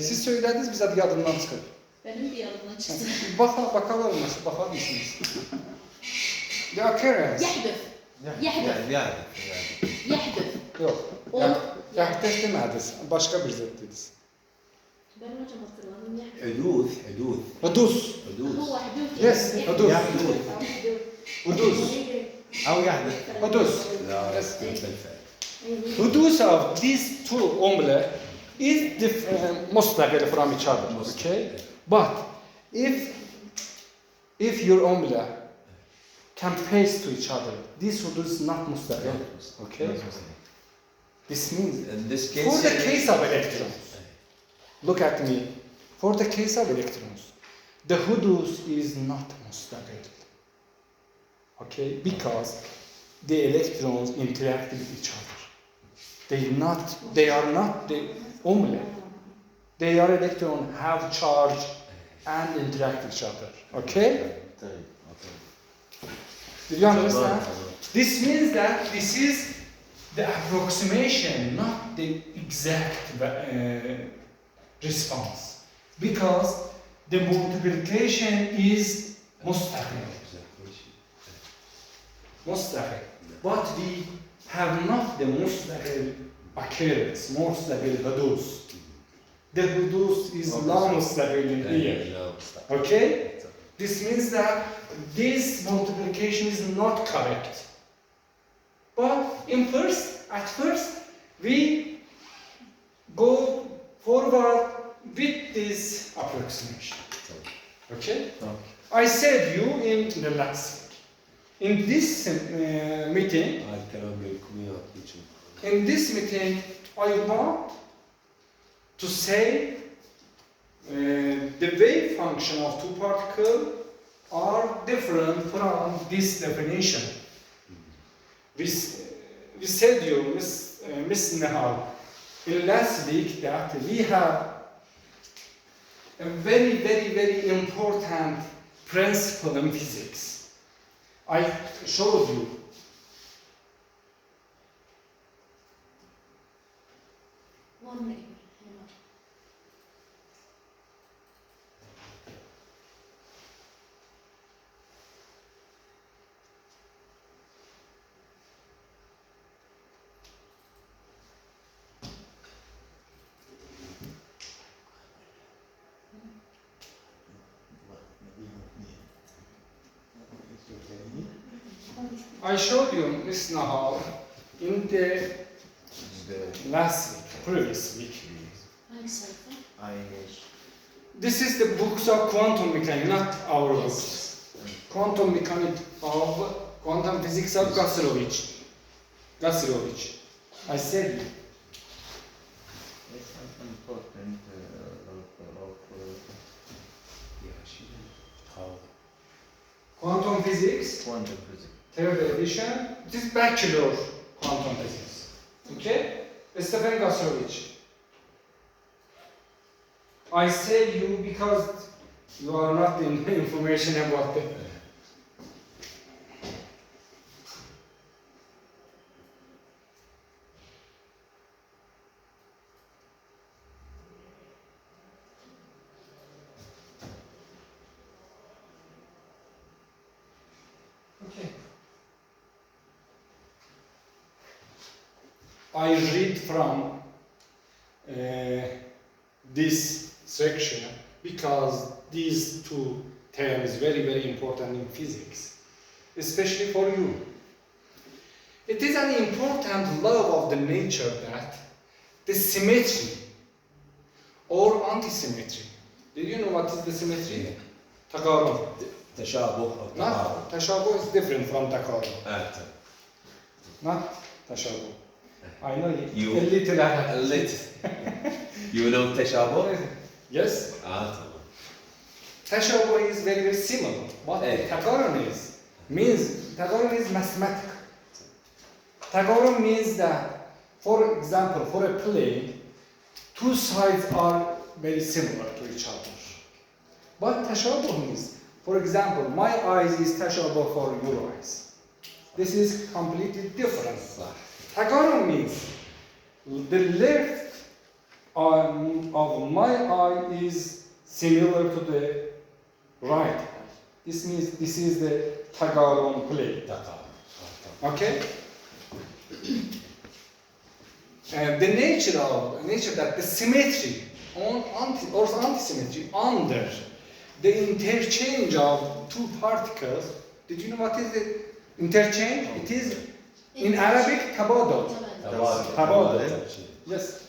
Siz söylediniz bize yadından çıkar. Benim bir yanımdan çıktı. Bakalım nasıl bakar mısınız? The occurrence. يحدث. Yok. Yahdef demediniz. Başka bir zet dediniz. Ben hocam hatırladım يحدث. حدوث. Hudus. هو حدوث. Yes, حدوث. Hudus. أو يحدث. Hudus. لا Yes. بالفعل. Hudus of these two omelette is different, mustaqil from each other. Okay, but if your omelette can face to each other, this hudus is not mustaqil. Okay, this means In this case, for the case of electrons, look at me. For the case of electrons, the hudus is not mustaqil. Okay, because the electrons interact with each other. They are not the omelette. They are electrons have charge and interact with each other. Okay? Do you understand? This means that this is the approximation, not the exact response. Because the multiplication is mustaqil. Mustaqil. But we have not the mustaqil occurrence, mustaqil hudus. The hudus is la mustaqil in here. Okay? This means that this multiplication is not correct. But at first, we approximation. Okay? Okay. I said you in the last week. In this meeting, هاي الكلام لكم اياه هيك. in this meeting, I want to say the wave function of two particles are different from this definition. We said you, Miss Nehal, in last week that we have a very, very, very important principle in physics. I showed you. One minute. Hang on. I showed you, Miss Nahal, in the last week, previous week. I'm sorry. This is the books of quantum mechanics, not our books. Quantum mechanics of quantum physics of Gasirovich. I said It's important quantum physics, quantum physics. third edition. This is bachelor quantum physics. Okay? Stephen Gasirovich. I say you because you are not in information about the Okay. I read from this section because these two terms very, very important in physics, especially for you. It is an important law of the nature that the symmetry or antisymmetry. Did you know what is the symmetry? تقارب. تشابه او تقارب. Not تشابه is different from تقارب. تمام. Not تشابه. I know You- a little A little. You know تشابه؟ Yes. تمام. تشابه is very, very similar. What تقارن means تقارن is mathematical. تقارن means that, for example, for a plane, two sides are very similar to each other. But تشابه means, for example, my eyes is تشابه for your eyes. This is completely different. تقارن means the left of my eye is similar to the right eye. This means this is the تقارن plane. Okay? And the nature that the symmetry or antisymmetry under the interchange of two particles. Did you know what is the interchange? It is in Arabic tabadul. Tabadul. Yes.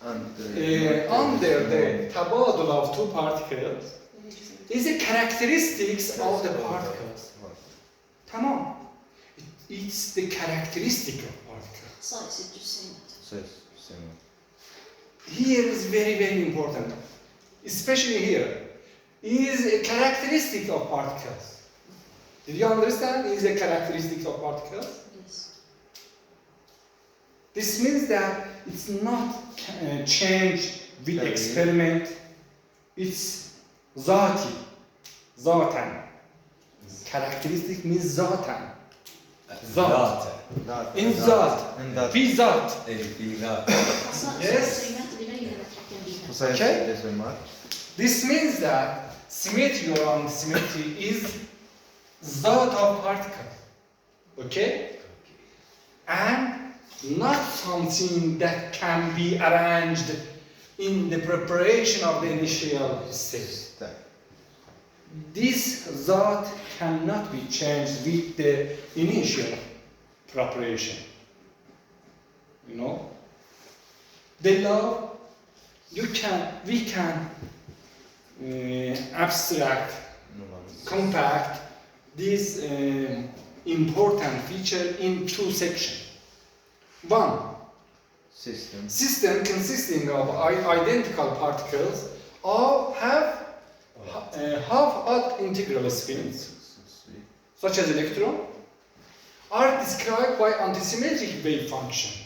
And Under the tabadul of two particles is the characteristics of the particles. Tamam. It's the characteristic of particles. Size is just saying that. so it's similar. Here is very, very important, especially here, is a characteristic of particles. Did you understand? Is a characteristic of particles? Yes. This means that it's not changed with experiment. It's zati, zatan. Characteristic means zatan. ذاته. In zat, In that. في zat. اي في ذاته. Yes. الصيغات اللي ما نقدر نتحكم بيها. Precise Okay. decimal. This means that symmetry or antisymmetry is zat of particle. Okay? And not something that can be arranged in the preparation of the initial stage. That. This zat cannot be changed with the initial preparation. You know? The law, we can abstract, compact, these important feature in two sections. One, System. system consisting of identical particles all have half-odd integral spins, such as electron, are described by antisymmetric wave function.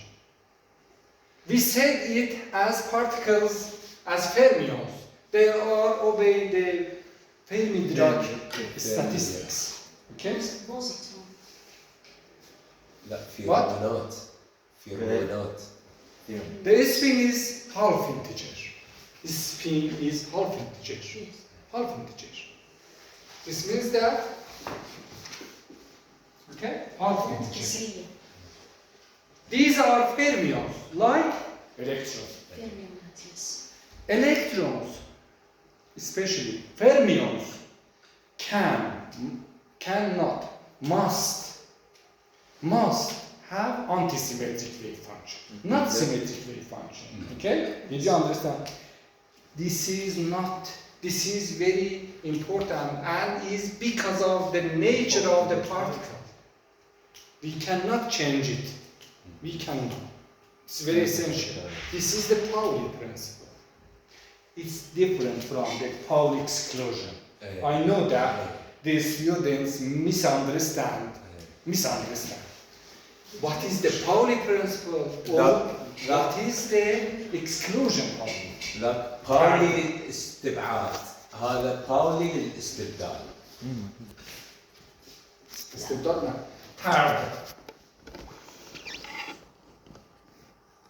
We said it as particles as fermions. They are obey the Fermi-Dirac statistics. Okay? بوزيتون. لا في What? هرمونات في هرمونات The spin is half integer. The spin is half integer. Yes. Half integer. This means that, okay, half integer. كسرية. These are fermions, like electrons. فيرميونات يس. Electrons, especially fermions, cannot, must have antisymmetric wave function, not symmetric wave function. Okay? Did you understand? This is very important and is because of the nature of the particle. We cannot change it. We cannot. It's very essential. This is the Pauli principle. It's different from the Pauli exclusion. I know that the students misunderstand. What is the Pauli principle? Or what is the exclusion problem? لا باولي الاستبعاد هذا باولي للاستبدال استبدالنا. Third,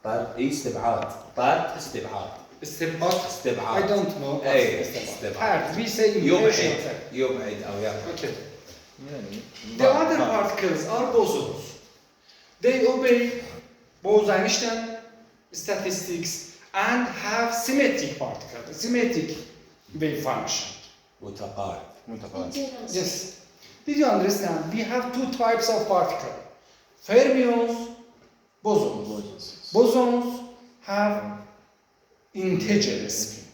طرد اي استبعاد طرد استبعاد استبعاد. استبعاد I don't know. What's اي استبعاد. استبعاد Third, we say in يبعد Persian. يبعد او يبعد Okay. يعني The other particles are bosons. They obey Bose-Einstein statistics and have symmetric particles, symmetric wave function. متقارب Integral. Yes. Did you understand? We have two types of particles. Fermions, bosons. Bosons have integer spin.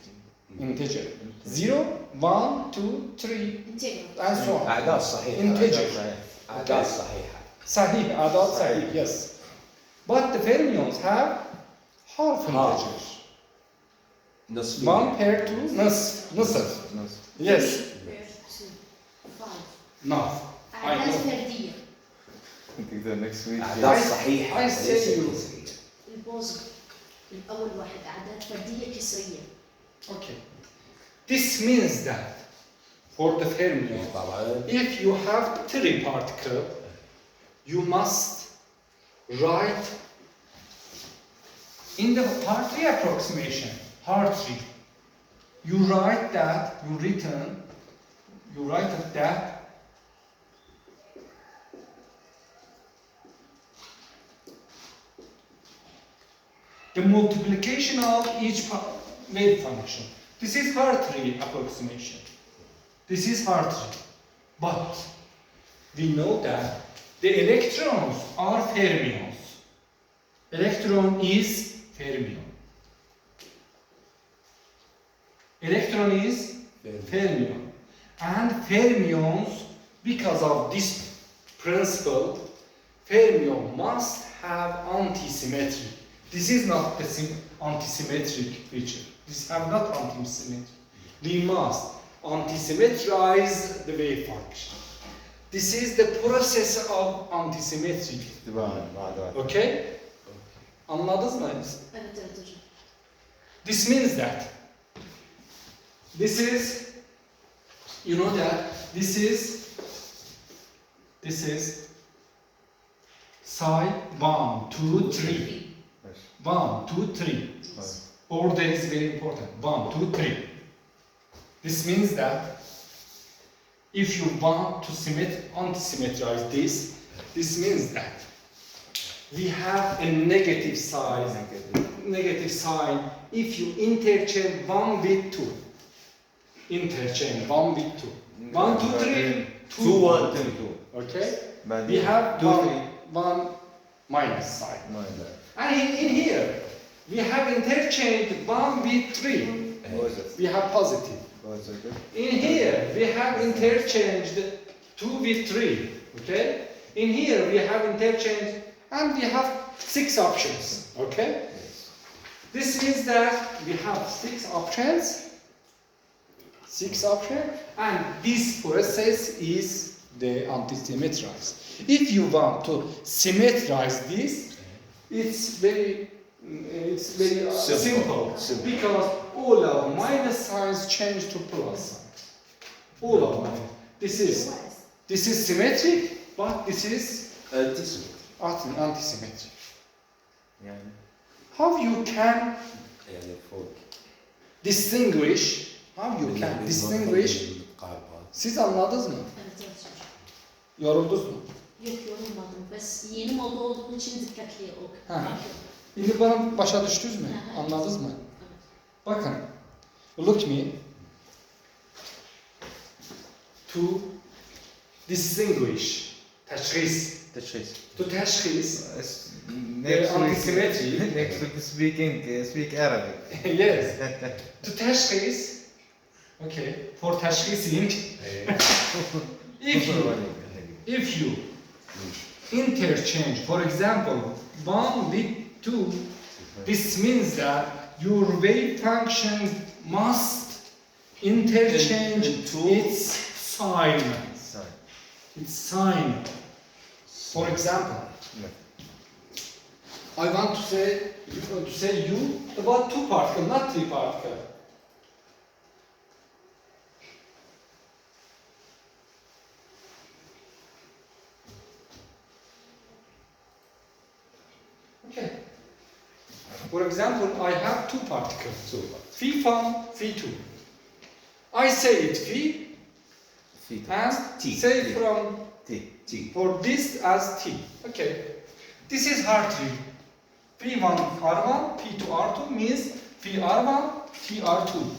Integer. 0, 1, 2, 3, Integral. and so on. اعداد صحيحه Integer. اعداد صحيحه Sahih, adult sahih, yes. But the fermions have half integers. نصفيه 1 pair to نصف. Yes. 5. No. I أعداد know. فردية. تقدر next week. اعداد I- صحيحه I وليست say you. جزئية. البوز الأول واحد أعداد فردية كسرية. Okay. This means that for the fermions, طبعا if you have 3 particles, you must write in the Hartree approximation, Hartree, you write that, you write that the multiplication of each wave function. This is Hartree approximation. This is Hartree. But we know that the electrons are fermions. Electron is fermion. Electron is fermion. And fermions, because of this principle, fermion must have antisymmetry. This is not the antisymmetric feature. This have not antisymmetry. We must antisymmetrize the wave function. This is the process of antisymmetry. Okay? Anladınız mı? Evet evet hocam. This means that this is, you know that this is psi 1, 2, 3. 1, 2, 3. Order is very important. 1, 2, 3. This means that if you want to antisymmetrize this means that we have a negative sign if you interchange 1 with 2. Interchange 1 with 2. 1, 2, 3, 2, 1, 2. Okay? We have one minus sign. And in here, we have interchanged 1 with 3. We have positive. 1 second. In here, we have interchanged 2 with 3, okay? In here, we have interchanged, and we have 6 options, okay? Yes. This means that we have 6 options, and this process is the anti-symmetrize. If you want to symmetrize this, it's very simple, because all our minus signs change to plus signs. All of them. This is symmetric, but this is anti-symmetric. Yani How you can يعني فوق distinguish? How you can distinguish? القاربات. Siz anladınız mı? Evet, evet hocam. Yoruldunuz mu? Yok yorulmadım. Bes yeni moda olduğu için dikkatli ol. Ha. Şimdi bana başa düştünüz mü? Hı hı. Anladınız mı? Evet. Bakın. Look me. To distinguish. Teşhis. تشخيص. To teşhis. Next anti-symmetry. next week speak Arabic. Yes. To teşhis. Okay. For teşhising. If you interchange, for example, 1 with 2, this means that your wave function must interchange Into- its sign. Sign. Its sign. For example, I want to say you about 2 particles, not 3 particles. Okay. For example, I have 2 particles. Phi1, Phi2. I say it Phi Feet. and T. say T. from T. for this as T. Okay. This is R3. Phi1 R1, Phi2 R2 means Phi R1, Phi R2.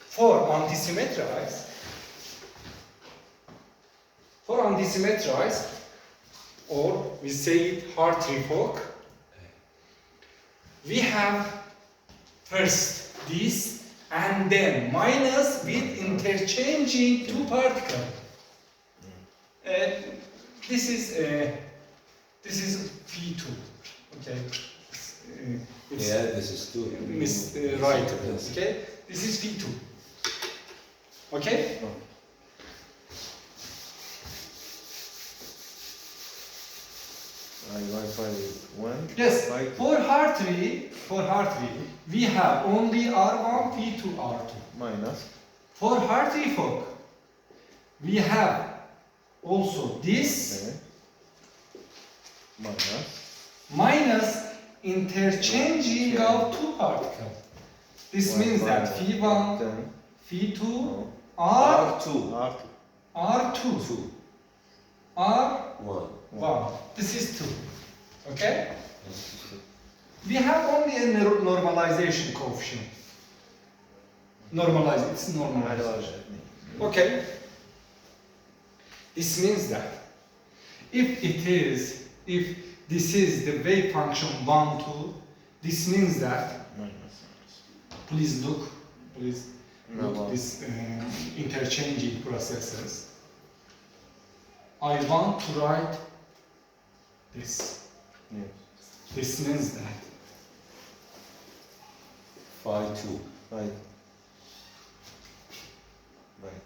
For anti-symmetrize, or we say it R3 fork, we have first this and then minus with interchanging 2 particles. This is P2. Okay. It's Yeah, this is two. right. Yes. Okay. This is P2. Okay. Wi-Fi 1. Yes. Wi-Fi For R3, we have only R1, P2, R2. minus. For R3 fork, we have also this Okay. Minus. minus interchanging of 2 particles. This means that Phi1, Then Phi2 no. are R2. R2. R2, R1. 1. This is 2. Okay? We have only a normalization coefficient. It's normalization. Okay? This means that if this is the wave function 1, 2, this means that, Minus. please look No. this interchanging processes. I want to write this. Yes. This means that Phi 2. Right. Right.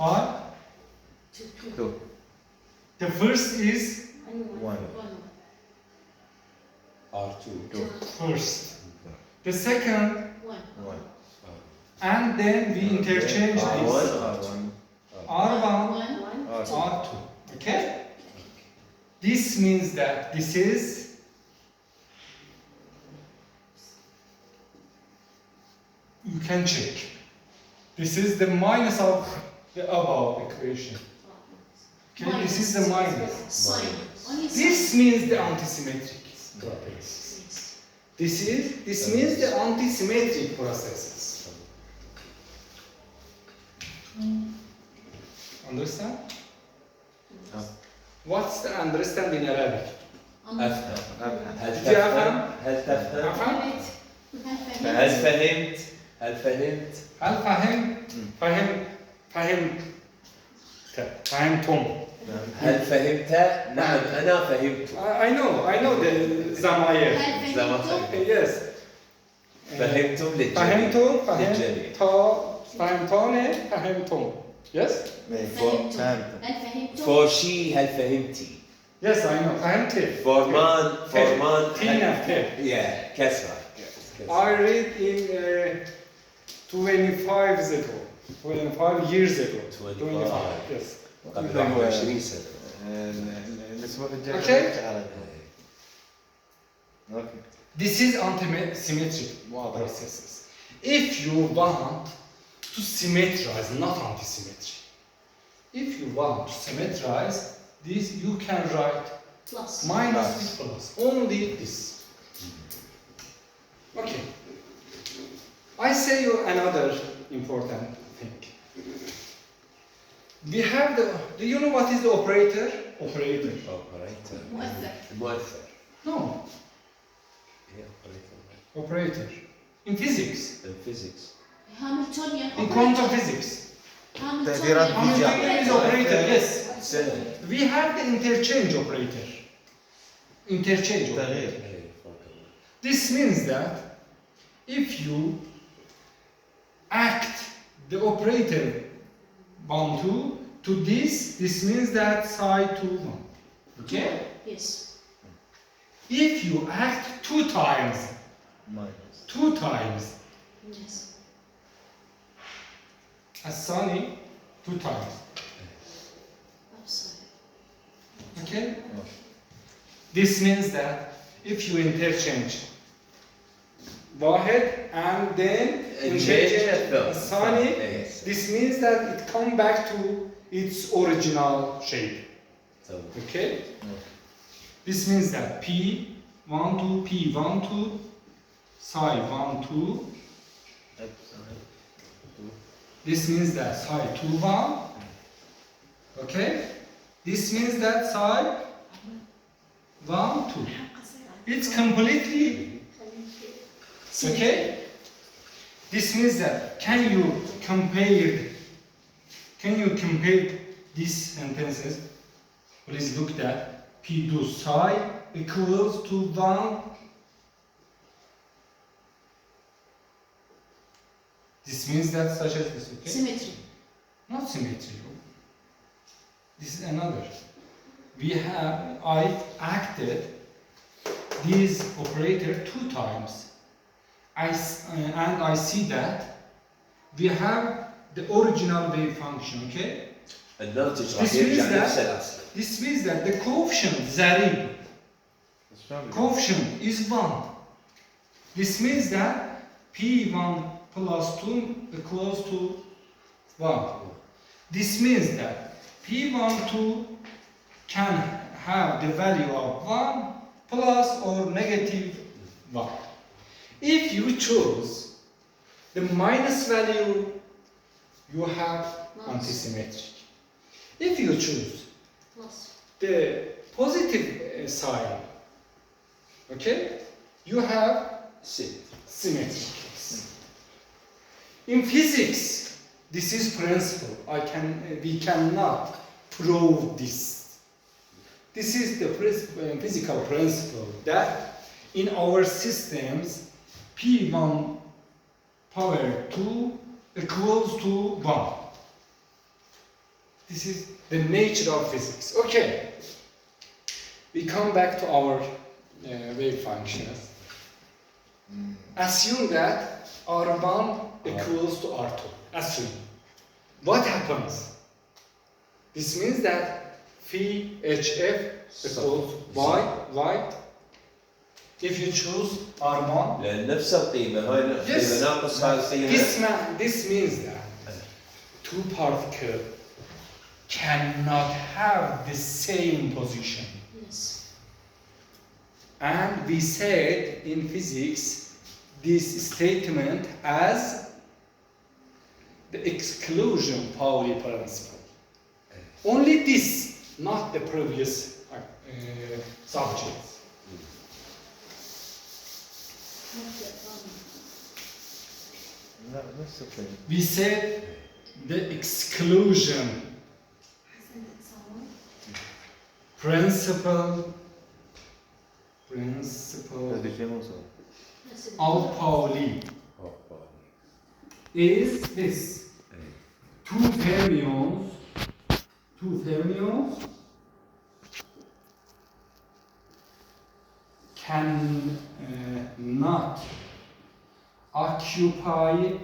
I, Two. the first is One. R2. Two. first. The second, One. and then we interchange R1, this. R1. R1, R2. Okay? This means that this is you can check. This is the minus of the above equation. Okay, this is the minus. Sign. Only This sign. means the antisymmetric processes. This means the antisymmetric processes. Understand? Ah. What's the understand in Arabic? أفهم. هل Did you تفهم؟ هل تفهم؟ أفهم؟ هل فهمت؟ هل فهمت؟ هل فهمت؟ فهمتم. هل فهمت؟ نعم أنا فهمت. I know the زماير. هل فهمتم؟ Yes. فهمتم للجميع. فهمتم. Yes? فهمتم. هل فهمتم؟ For she هل فهمتي؟ Yes, I know. فهمت. For man Tina. yeah كسرة. I read in 25 ago. 25 years ago. 25. Yes. قبل 21 سنة. الاسبوع الجاي Okay. اوكي. This is anti-symmetric processes. If you want to symmetrize, not anti-symmetry. If you want to symmetrize this, you can write Plus. minus with plus. Only this. Okay. I say you another important thing. We have the. Do you know what is the operator? Operator. Operator. مؤثر. مؤثر. No. Yeah, operator. Operator. In physics. In physics. Hamiltonian In operator. quantum physics. تأثيرات Hamiltonian Hamiltonian is operator. operator. Yes. سنة. We have the interchange operator. Interchange operator. تغيير. This means that if you act the operator 1, 2 to this means that psi 2, 1. Okay? Yes. If you act 2 times, Minus. 2 times, Yes. as sunny, 2 times. Upside. Okay? This means that if you interchange واحد and then interchange sunny, Yes. this means that it come back to its original shape. So, Okay? This means that P1, 2, P1, 2, psi 1, 2. This means that psi 2, 1. Okay? This means that psi 1, 2. It's completely okay. This means that can you compare these sentences? Please look at P do psi equals to 1. This means that such as this, okay? Symmetry. Not symmetry. This is another. I acted this operator 2 times. And I see that we have the original wave function, okay? الناتج راح This يرجع means that- نفس الأصل. This means that the coefficient زريب coefficient is 1. This means that P1 plus 2 equals to 1. This means that P1, 2 can have the value of 1 plus or negative 1. If you choose the minus value, you have Minus. antisymmetric. If you choose Plus. the positive sign, okay, you have symmetric. In physics, this is principle. We cannot prove this. This is the physical principle that in our systems, P1 power 2 equals to 1. This is the nature of physics. Okay. We come back to our wave functions. Assume that R1 equals to R2. Assume. What happens? This means that phi HF equals Y. If you choose R1, لأن نفس القيمة هاي القيمة ناقص هاي القيمة. this means that two particles cannot have the same position. Yes. And we said in physics this statement as the exclusion Pauli principle. Only this, not the previous subjects. لا نفس الطريقة. We said the exclusion principle هذا شيء مو صح. of Pauli is this: two fermions can not occupy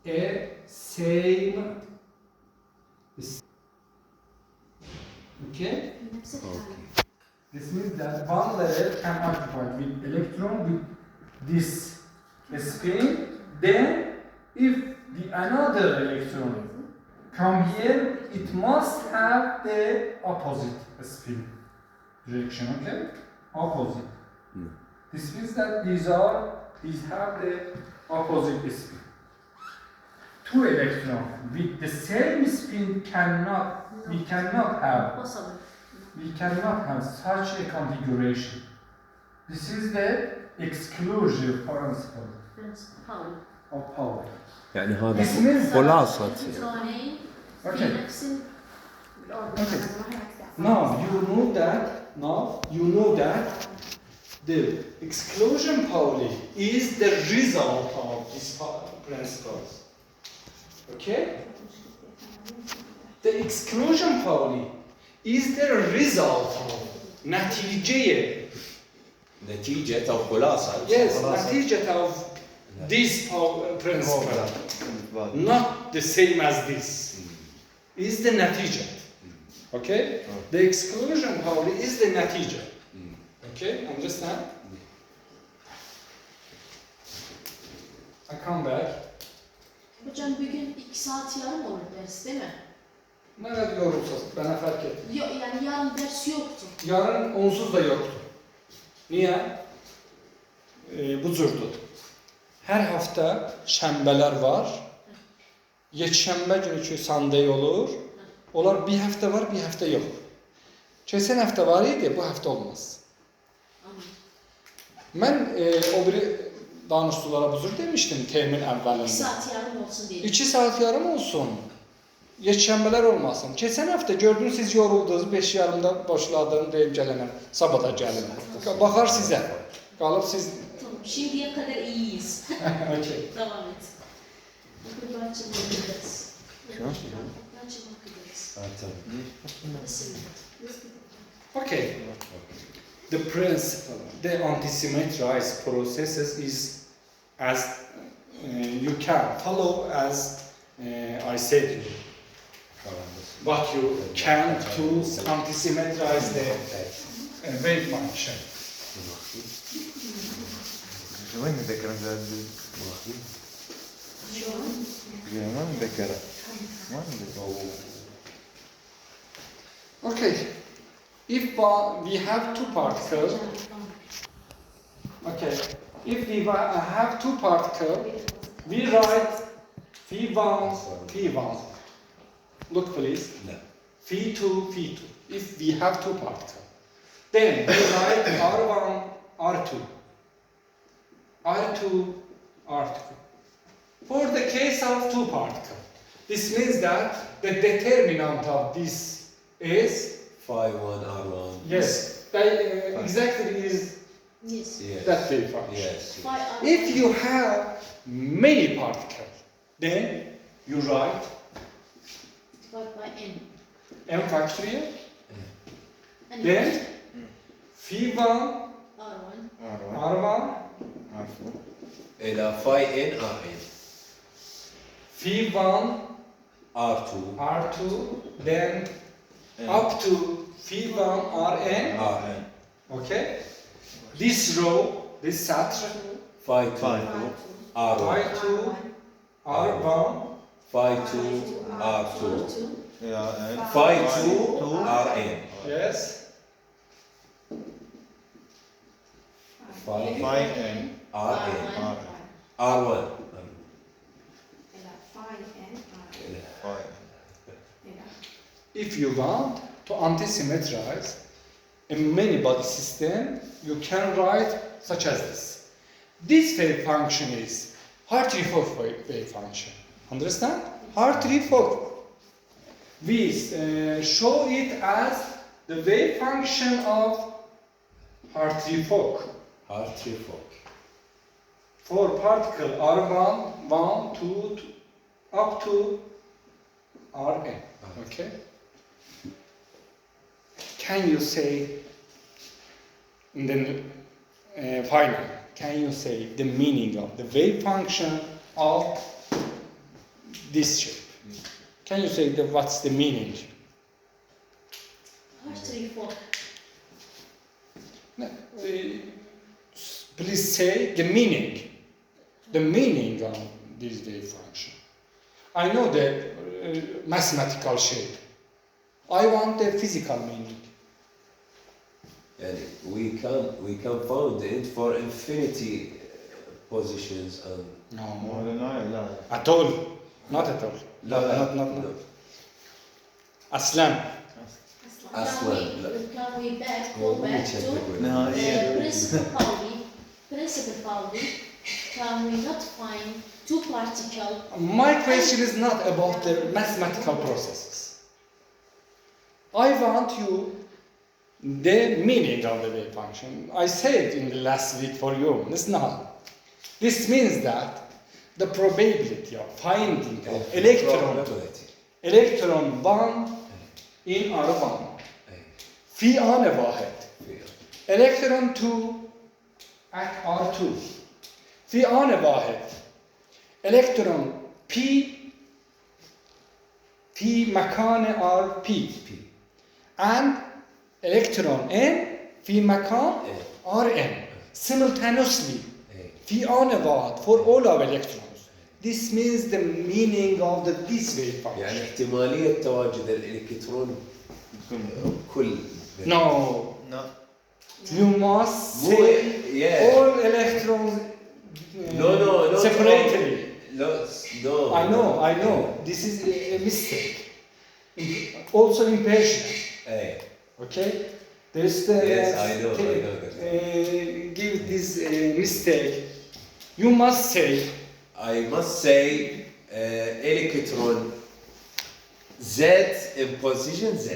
a same okay. نفس الحالة. This means that one layer can occupy with electron with this spin. Then, if the another electron come here, it must have the opposite spin direction. Okay, opposite. This means that these have the opposite spin. Two electrons with the same spin we cannot have such a configuration. This is the exclusive principle of power. يعني هذا This means خلاصة. الكترونين Okay. في نفس Okay. Now you know that the exclusion Pauli is the result of these principles. Okay? The exclusion Pauli is the result of نتيجة أو خلاصة. yes نتيجة of this principle, not the same as this, is the نتيجة. Okay? The exclusion Pauli is the نتيجة. Okay? Understand? I come back. Hocam bugün 2 saat yarım olur ders değil mi? Ne diyorsa bana fark et. Yok yani yarın ders yoktu. Yarın onsuz da yoktu. Niye? Bu cürdür. Her hafta şembeler var. Yekşembe günü ki Sunday olur. Onlar bir hafta var, bir hafta yok. Geçen hafta var idi, bu hafta olmaz. Ben o biri danışçılara buzur demiştim termin 2 evvelinde. saat yarım olsun diye. 2 saat yarım olsun. Yekşembeler olmasın. Geçen hafta gördünüz siz yoruldunuz, 5 yarımda boşladığım deyip gelene, sabada gelin. Bakar size. Kalıp siz... Tamam, şimdiye kadar iyiyiz. Okay. Devam et. Okul bahçelerindeyz. Şu an? Bahçelerindeyz. ليش؟ Okay. The principle, the anti-symmetrized processes is as you can follow as I said to you. But you can to anti-symmetrize the wave function. وين نذكر ما نذكره. ما نذكره. Okay. If we have two particles, okay. If we have two particles, we write phi1, phi1. Look please. Phi2, phi2. If we have two particles, then we write R1, R2. R2, R2. For the case of two particles, this means that the determinant of this is Phi 1 R1. yes, exactly is Yes. Yes. that wave function. Yes. Phi R1. If you have many particles, then you write divided by n. m factorial, And then phi1 R1. R1, إلى Phi N RN. phi1 R2 R2, then up to phi1 Rn. RN. Okay. This row, this satr, Phi 2 R1. phi2 R1, Phi 2 R2. Yeah, and Phi 2 RN. yes. Phi Phi N RN. R R1. Phi. If you want to anti-symmetrize in many body system, you can write such as this. This wave function is Hartree-Fock wave function. Understand? Hartree-Fock. We show it as the wave function of Hartree-Fock. Hartree-Fock. For particle R1, 1, 2, up to Rn. Okay? Can you say in the final, can you say the meaning of the wave function of this shape? Can you say what's the meaning? Hartree-Fock. Please say the meaning. The meaning of this wave function. I know the mathematical shape. I want the physical meaning. And we can found it for infinity positions and No, لا at all. Not at all. Not. Aslan. Can we go back to نهائيا principle Pauli? Can we not find two particles? My question is not about the mathematical processes. I want you the meaning of the wave function. I said in the last week for you. It's not. This means that the probability of finding electron 1 in R1 في آن واحد electron 2 at R2 في آن واحد electron P في مكان RP and electron N في مكان Rn simultaneously في آن واحد for all of electrons. This means the meaning of this wave function. يعني احتمالية تواجد الإلكترون كل No, No. you must say all electrons No. separately. No. I know. This is a mistake. Also in Persian. Hey. Okay? There's the. Yes, I know that. Give this mistake. You must say. I must say electron Z in position Z.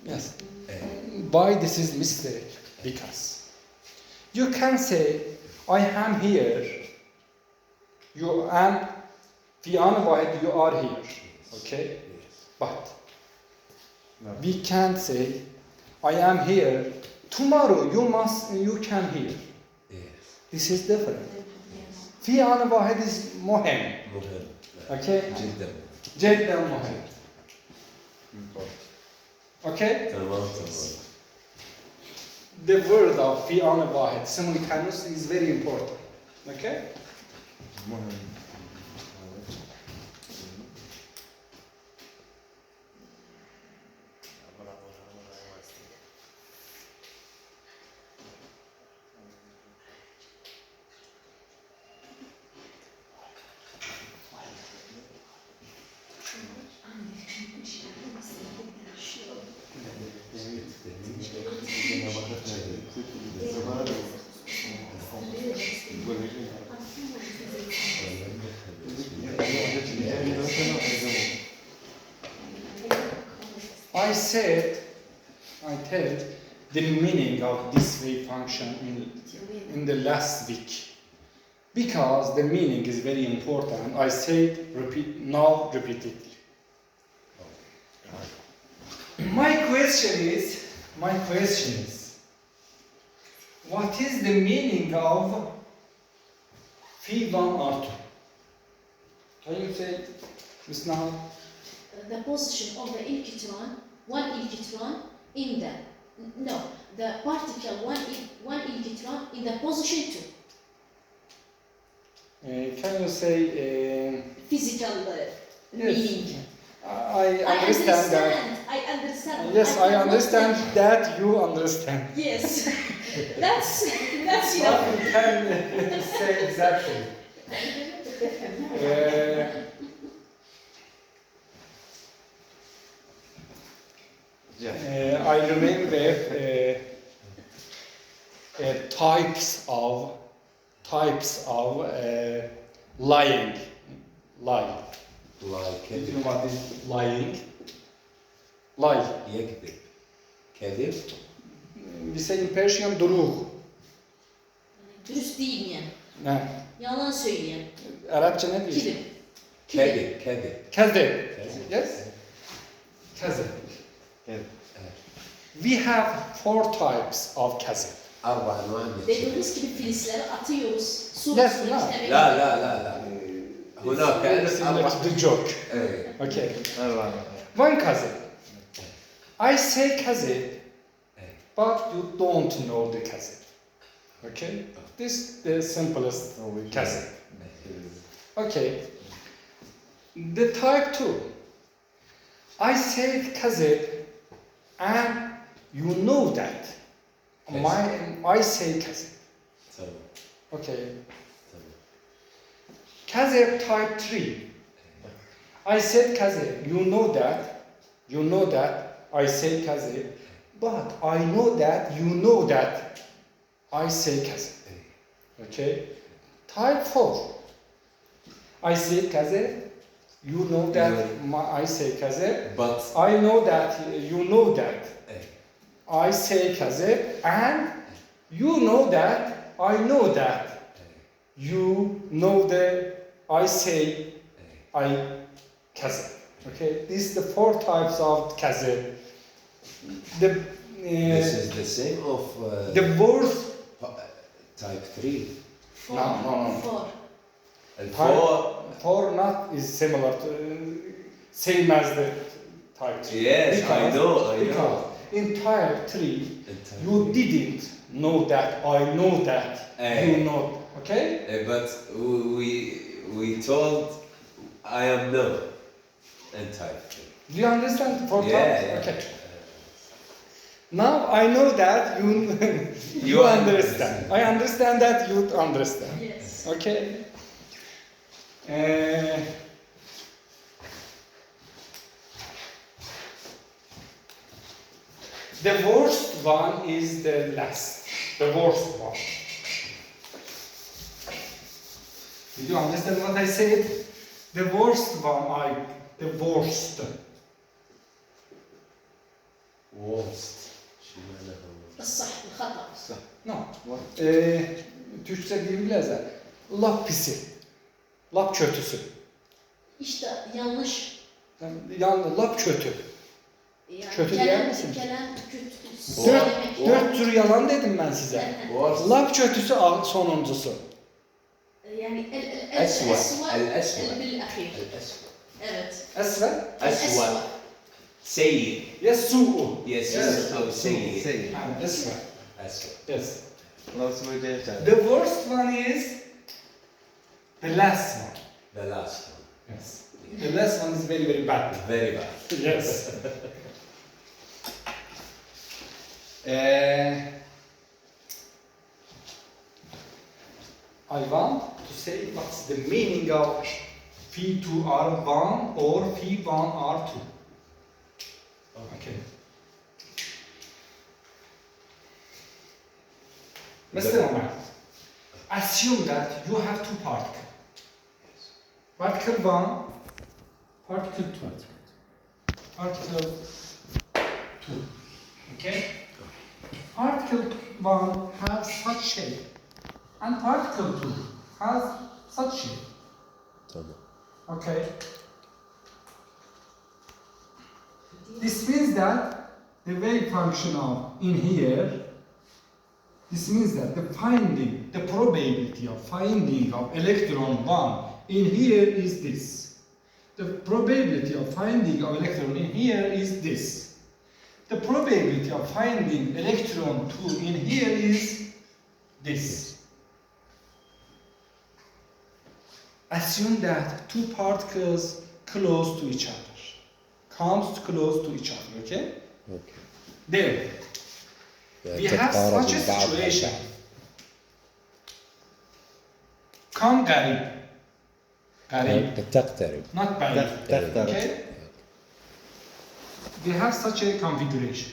Yes. Why this is mistake? Because you can say I am here. You am. في آن واحد you are here. Okay? But we can't say I am here. Tomorrow you can hear. Yes. This is different. في آن واحد is مهم. مهم. Okay? جدا. جدا مهم. Okay? تمام. The word of في آن واحد simultaneous is very important. Okay? I told the meaning of this wave function in the last week. Because the meaning is very important, I said repeatedly. My question is, what is the meaning of phi 1 R2? Can you say, Ms. Nahal? The position of the electron, one electron in the particle one electron in the position 2. Can you say Physical yes. meaning. I understand that. I understand. Yes, I understand that you understand. Yes, that's What enough. you can say exactly. I I remember types of lying. Lie. Like Do you know what is lying? Lie. يكذب. كذب. We say in Persian duruğ. Dürüst değilmeyen, Ne? yalan söyleyen, Arapça ne diyor? kilim. كذب. كذب. Kezib. Yes? Kezib. Evet. We have 4 types of kezib. أربع أنواع من الكذب. Dediğimiz gibi filizleri atıyoruz. Su Yes, üstüne no. işte لا لا لا لا. هناك ألف Similar أربع. to the joke. إيه. Okay. Evet. One kezib. I say kezib, but you don't know the kezib. Okay? This is the simplest kezib. Okay. The type 2. I say kezib and you know that. I say kezib. تمام. Okay. تمام. Kezib type 3. I said kezib. You know that I say kezib, but I know that you know that I say kezib. Okay. Type 4. I say kezib. You know that I say kezib. But I know that you know that إيه. I say kezib, and you know that I know that you know that I say I kezib. Okay, these are the 4 types of kezib. This is the same of The worst type 3. For, No. for. الفور. 4 not is similar to same as the type 3. Yes, I know. Because in type 3 In type you 3. didn't know that I know that you know. Okay? But we told I am no in type 3. Do you understand the 4 Yeah, types? yeah. Okay. Now I know that you you understand. I understand that you understand. Yes. Okay. The worst one is the last. The worst one. Did you understand what I said? The worst one, the worst. Worst. شو معناها worst؟ الصح الخطأ. No. Türkçe diyeyim bileze. Lap pisi. Lap kötüsü. İşte yanlış. Yani lap kötü. Yani Kötü diyer gelen, misin? gelen kötü Dört, söylemek. 4 tür yalan dedim ben size. Worst. Lap kötüsü sonuncusu. يعني أسوأ. الأسوأ الأسوأ. بالأخير. الأسوأ. Evet. Esve. أسوأ. سيء. Yes, su'u. Yes, Yes. سيء. Şey. Esve. أسوأ. Yes. Nasıl böyle yaşar? The worst one is the last one. The last one. Yes. The last one is very, very bad. Very bad. Yes. I want to say what's the meaning of phi 2 r1 or phi 1 r2. Okay. Mr. Omar, assume that you have 2 particles. Particle 1, particle 2. Particle 2. Okay? Particle 1 has such shape, and particle 2 has such shape. تمام. Okay? This means that the wave function of in here, this means that the probability of finding of electron 1 in here is this. The probability of finding of electron in here is this. The probability of finding electron 2 in here is this. Assume that 2 particles close to each other. Comes close to each other, okay? Okay. Then, we have such a situation. Come قريب. قريب. تقترب. Not بعيد. تقترب. Okay? We have such a configuration.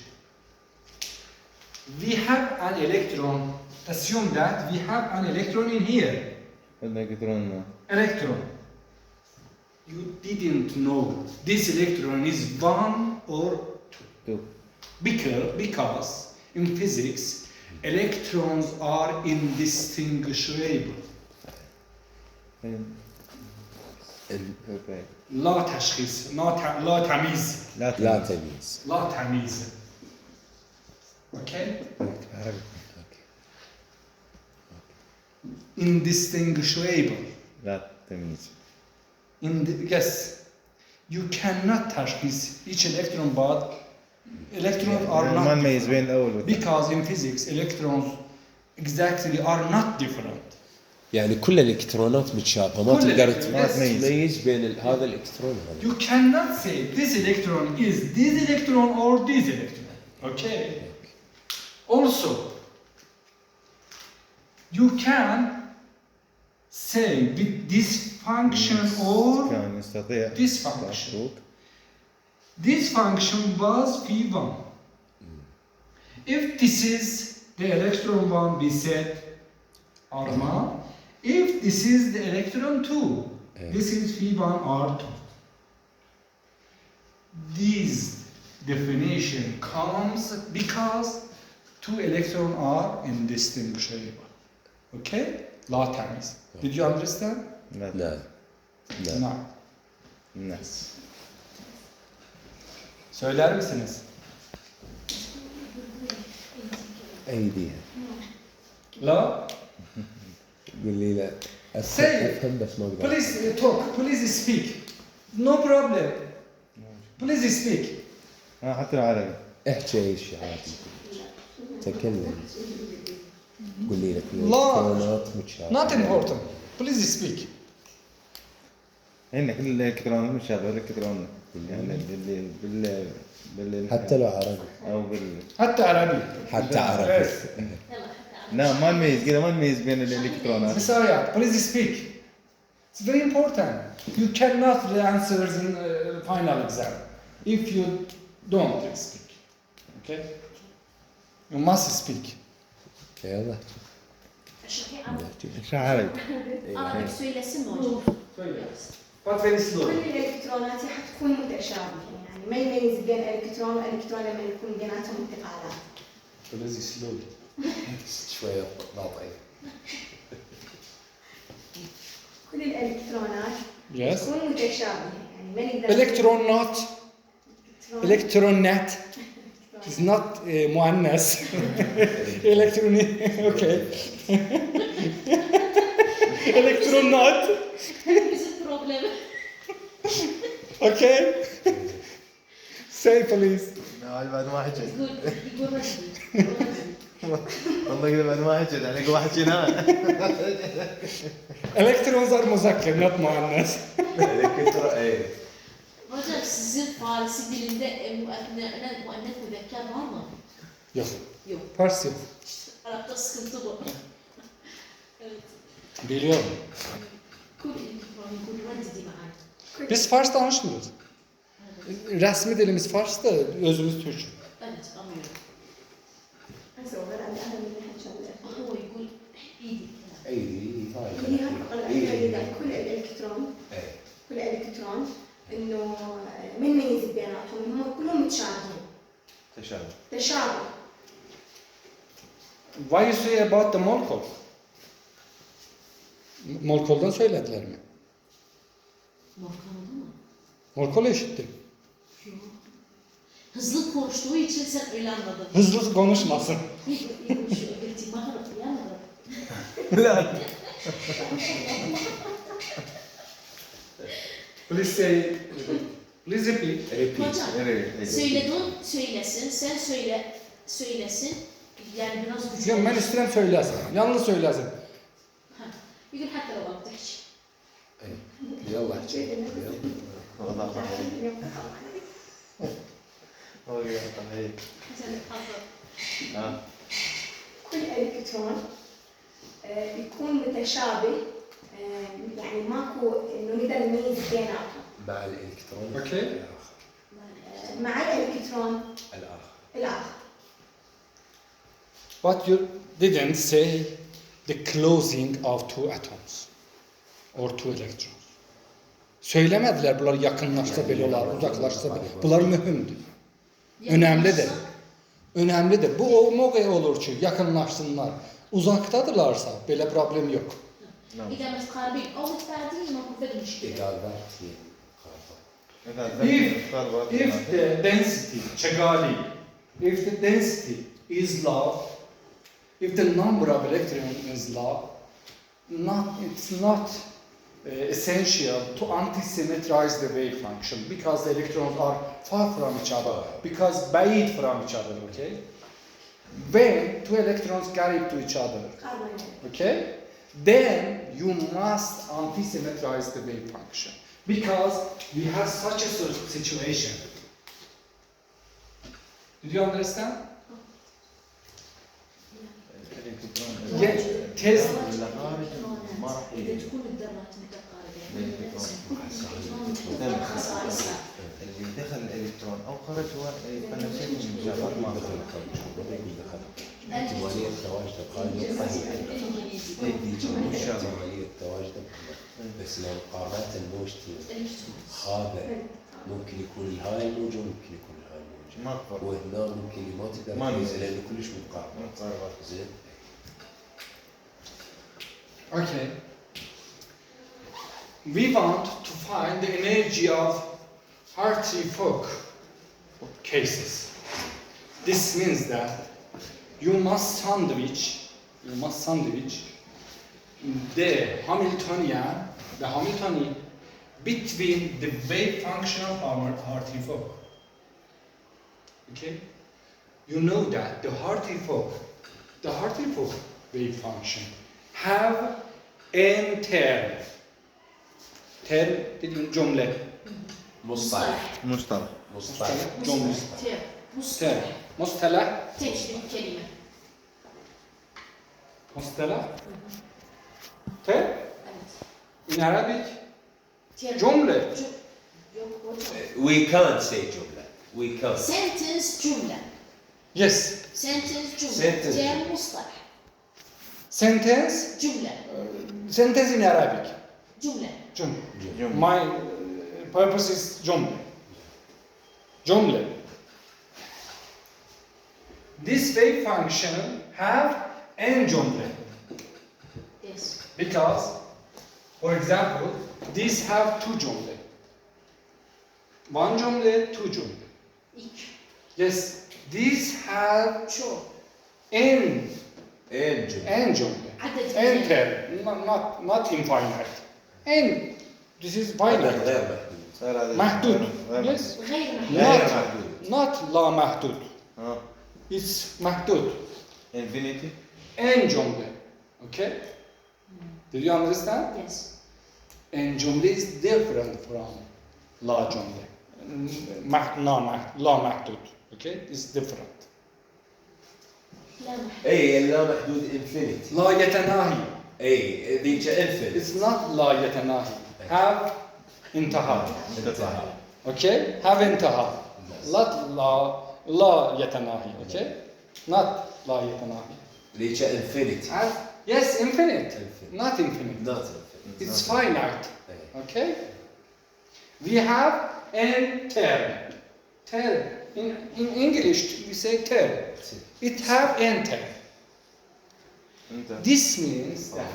we have an electron. Assume that we have an electron in here. الإلكترون Electron. You didn't know this electron is 1 or 2. 2 Because in physics, electrons are indistinguishable. لا تشخيص لا تمييز لا تمييز. لا تمييز. Okay? Indistinguishable. لا تمييز. Yes. You cannot تشخيص each electron, but electrons are ما not نميز بين different. الأول والثاني. Because in physics, electrons exactly are not different. يعني كل الالكترونات متشابهه ما كل تقدر الإلكترونات تميز بين هذا الالكترون وهذا. You cannot say this electron is this electron or this electron. Okay? Also, you can say with this function or كان يستطيع this function. مفروض. This function was P1. If this is the electron 1, we said R1. If this is the electron 2, this is P1 R2. This definition comes because two electrons are indistinguishable. Okay? لا تمييز. Did you understand? لا لا لا. No. الناس. Söyler misiniz? ايديها. لا. قول لي لا. Say افهم بس ما اقدر. Please talk. Please speak. No problem. Please speak. حتى العربي. احكي اي شيء عادي. تكلم. قول لي لك لا. الالكترونات متشابهه. Not important. Please speak. هن كل الإلكترونات متشابهة الإلكترون يعني بال حتى لو عربي. أو بال حتى عربي. حتى عربي. لا ما نميز كذا ما نميز بين الإلكترونات. Messiah, please speak. It's very important. You cannot answer in final exam if you don't speak. Okay? You must speak. يلا اشرحي عربي. شو عربي؟ عربي سويلسن موجود. But very كل slow. الالكترونات حتكون متشابهه، يعني ما يميز بين الكترون والكترون لما يكون بيناتهم انتقالات. Please slowly. شويه بطيء. كل الالكترونات Yes. تكون متشابهه، يعني ما نقدر Electron not. Electron net is not مؤنث. Electron. Okay. Electron not. Is a problem. Okay. Say please. لا بعد ما حكيت. يقول رجلي. والله كذا بعد ما حكيت عليك واحد شيء هنا. Electrons are مذكر not مؤنث. Hocam sizin Farsi dilinde muannet müzekker var mı? Yok. Yok. Farsi. Arap'ta sıkıntı bu. Evet. Biliyorum. Kul reddidi ma'an. Biz Fars danışmıyoruz. Resmi dilimiz Fars da özümüz Türkçe. Evet, anlıyorum. هسه هو أنا أهم من هالشغلة. هو يقول ايدي. ايدي هي هاي كل الالكترون اي كل الالكترون انه ما نميز بيناتهم، هم كلهم متشابهين. تشابه. Why you say about the molekül? Molekuldan söylediler mi? Morkan'da mı? Molekül eşittir. Yok. Hızlı konuştuğu için sen öyle anladın. Hızlı konuşmasın. لا. Please say, please repeat. Hocam, söylediğin söylesin, sen söylesin. Yani biraz güçlü. Yok, ben istedim söylesin. Yalnız söylesin. يقول حتى لو ما بتحكي. يلا احكي والله صحيح. كل الكترون بيكون متشابه، يعني ماكو انه نقدر نميز بيناتهم. مع الالكترون اوكي. مع الالكترون الاخر الاخر. But you didn't say the closing of two atoms or two electrons. Söylemediler bunlar yakınlaşsa belə olar, uzaklaşsa belə. Bunlar mühümdür. Önemlidir. Önemlidir. Bu olmağa olur ki yakınlaşsınlar. Uzaktadılarsa böyle problem yok. إذا متقاربين أو متباعدين ما هو في مشكلة. If the density, Chegali, if the density is low, if the number of electrons is low, it's not essential to anti-symmetrize the wave function because the electrons are far from each other, because بعيد from each other, okay? When two electrons carry to each other, okay? Then you must anti-symmetrize the wave function because we have such a sort of situation. Did you understand? Yeah, test. إذا تكون الذرات متقاربة اللي دخل الالكترون او خرج هو يتناسب المجابات مع احتمالية تواجد القاعدة احتمالية تواجد بس لو قارات الموجتين هذا ممكن يكون الهاي الموجة وممكن يكون الهاي الموجة وهنا ممكن ما تقدر تميزه لأنه كلش متقاربة زين. Okay. We want to find the energy of Hartree-Fock cases. This means that you must sandwich the Hamiltonian between the wave function of our Hartree-Fock. Okay? You know that the Hartree-Fock wave function have n term. Term dediğim cümle. مصطلح مصطلح Cümle. مصطلح مصطلح. تشريح كلمة. مصطلح. Term. In Arabic. Cümle. we can't say جملة we can't sentence جملة. Yes. sentence جملة. Sentence. term مصطلح. Sentence. جملة. Sentence in Arabic. جملة. Cümle. My purpose is cümle. Cümle. This wave function have n cümle yes. because, for example, these have two cümle. One cümle, two cümle. İlk. Yes, these have çok. n ان cümle. عدد N كلمة. term, not infinite. N, this is finite. غير محدود محدود. Yes. غير محدود. Not لا محدود. اه It's محدود. infinity N cümle. Okay? Did you understand? yes. N cümle is different from لا cümle. لا محدود. Okay? It's different. لا محدود. اي لا محدود انفينيتي لا يتناهي. اي ذيك انفينيتي It's not لا يتناهي. Have انتهى. انتهى Okay? Have انتهى. لا يتناهي. Okay? Not لا يتناهي. ذيك انفينيتي Have, yes, infinite. Infinite. Not infinite. نوت انفينيتي It's finite. Okay? We have n term. Term. In English, we say term. It have n term. انت This means that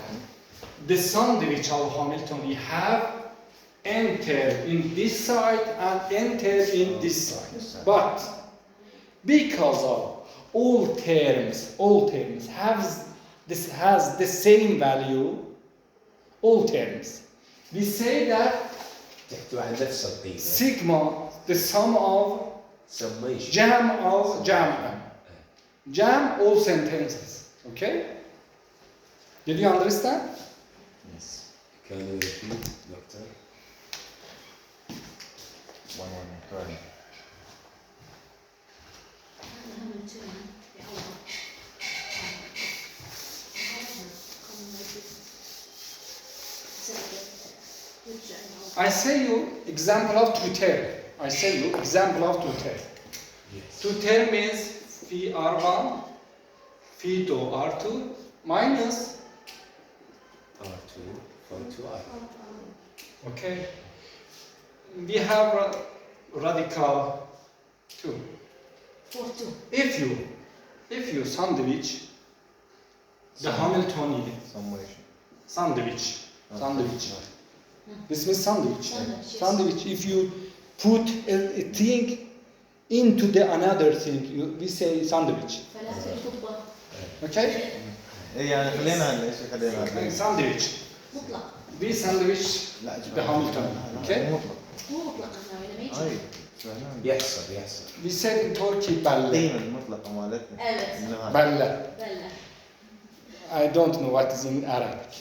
the sandwich of Hamilton we have n term in this side and n term in this side. But because of all terms has the same value, all terms. We say that تحتوي على نفس القيمة sigma, the sum of سميش jam all sentences. Okay? Did you understand? yes كانوا يفيد دكتور one turn I say you example of two term. I say you example of two term. yes Two term means في 4 phi 2 R2 minus, R2 phi 2 R. okay, we have radical 2. For 2. If you sandwich the Hamiltonian Summation. sandwich. This means sandwich. Sandwich, yes. Sandwich. If you put a thing into the another thing, we say sandwich. فلا الخطبة Okay? ايه يعني خلينا هلا ايش خلينا هلا Sandwich. مطلق. We sandwich لا the Hamiltonian. Okay? مطلق مو مطلق هنا لما يجي. اي شو هنا يحصل We said in Turkey balle. القيمة المطلقة مالتنا Evet. انه هذا Balle. بلة. I don't know what is in Arabic.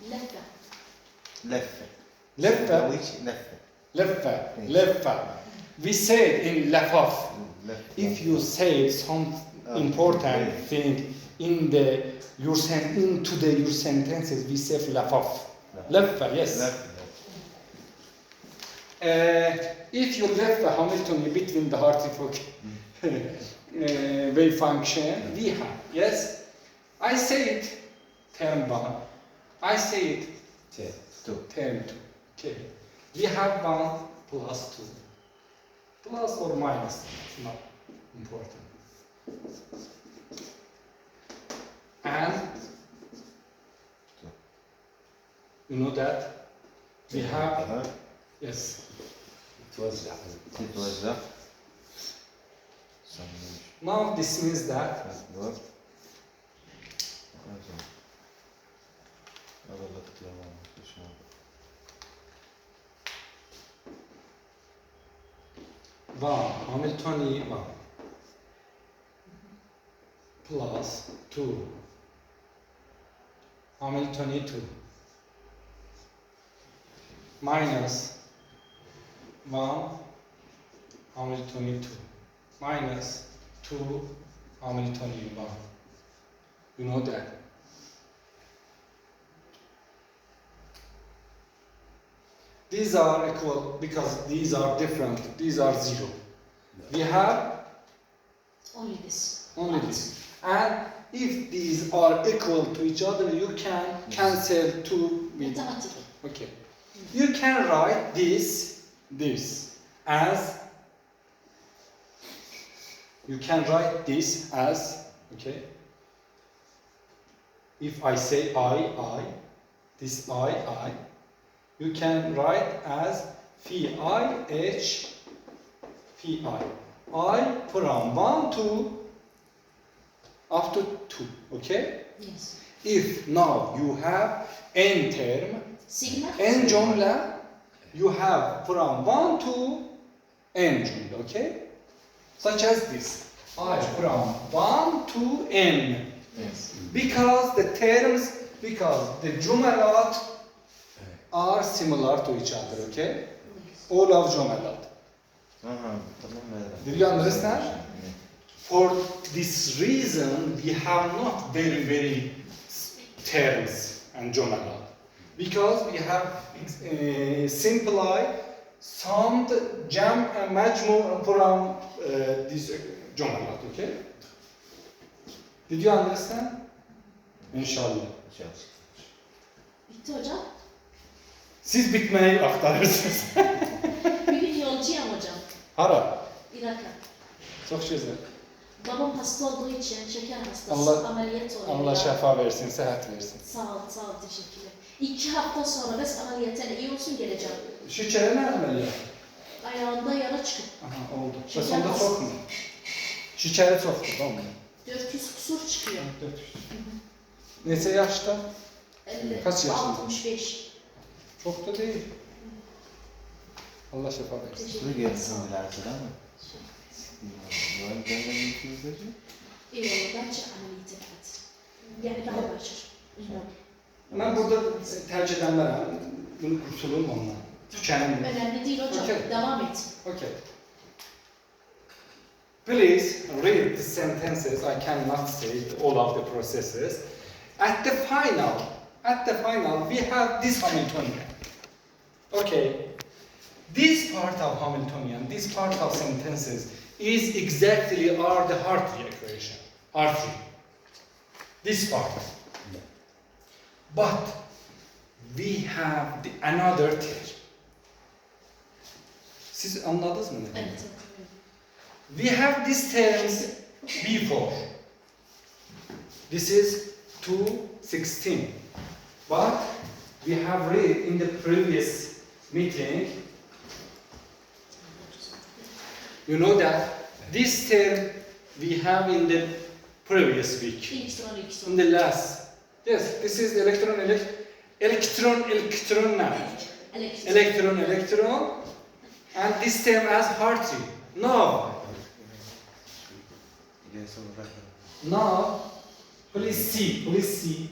لفة. لفة لفة. سندويش لفة Leffa. We said in lafaf. لفة If you say some important thing into your sentences, we say lafaf. Leffa, yes. لفة If you left the Hamiltonian between the Hartree-Fock wave function, we have, yes? I say it term 1. I say it تو term 2. Okay. We have 1 plus 2. Plus or minus, it's not important. And you know that we have, yes, توزع. تتوزع سندويش now this means that أيوة. غلطت يا ماما في شنو Hamiltonian 1 plus 2 Hamiltonian 2 minus 1 Hamiltonian 2 minus 2 Hamiltonian 1. You know that. These are equal because these are different. These are 0. We have Only this. only this. And if these are equal to each other, you can cancel 2 with. Automatic. Okay. You can write this as. You can write this as, okay. If I say I, this I, you can write as phi I h phi I from 1 to up to 2, okay? Yes. If now you have n term, Sigma. n jumla, you have from 1 to n jumla, okay? Such as this, I from 1 to n. Yes. Because the jumalat are similar to each other, okay? All of jumalat. اها طلعنا Did you understand? For this reason, we have not very terms and jumalat. Because we have simplified some jam and majmu from this jumalat, okay? Did you understand? Inshallah. Bitti hocam. Siz bitmeyi aktarırsınız. Bir gün yolcuyum hocam. Hara. Irak'a. Çok güzel. Babam hasta olduğu için şeker hastası. Allah- ameliyat oluyor. Allah şefa versin, sıhhat versin. Sağ ol teşekkürler. 2 hafta sonra biz ameliyattan iyi olsun geleceğim. Şu çene ne ameliyat? Ayağında yara çıkıp Aha oldu. Şeker Sonunda hastası. çok mu? Şu çene çoktu, tamam mı? 400 kusur çıkıyor. Neyse yaşta? 50, Kaç yaşında? 65. Çok da değil. Allah şefa versin. Teşekkür Bugün ederim. Sağ ol. الحمد لله على السلامة. والدنا من في زوجي؟ Eyvallah ben ameliyat ettim. Yani daha başır. Ben burada tercih edenlerem, bunu kurtulun ondan. Tükenin. Önemli değil hocam. Okay. Devam et. Okay. Please read the sentences. I cannot say all of the processes. At the final, we have this Hamiltonian. Okay. This part of Hamiltonian, this part of sentences is exactly are the Hartree equation. R3. This part. But we have another term. Siz anladınız mı? Evet. We have these terms before. This is 216. But we have read in the previous meeting, you know that this term we have in the previous week. In the last. Yes, this is electron now. Electron. And this term as hearty. Now, please see.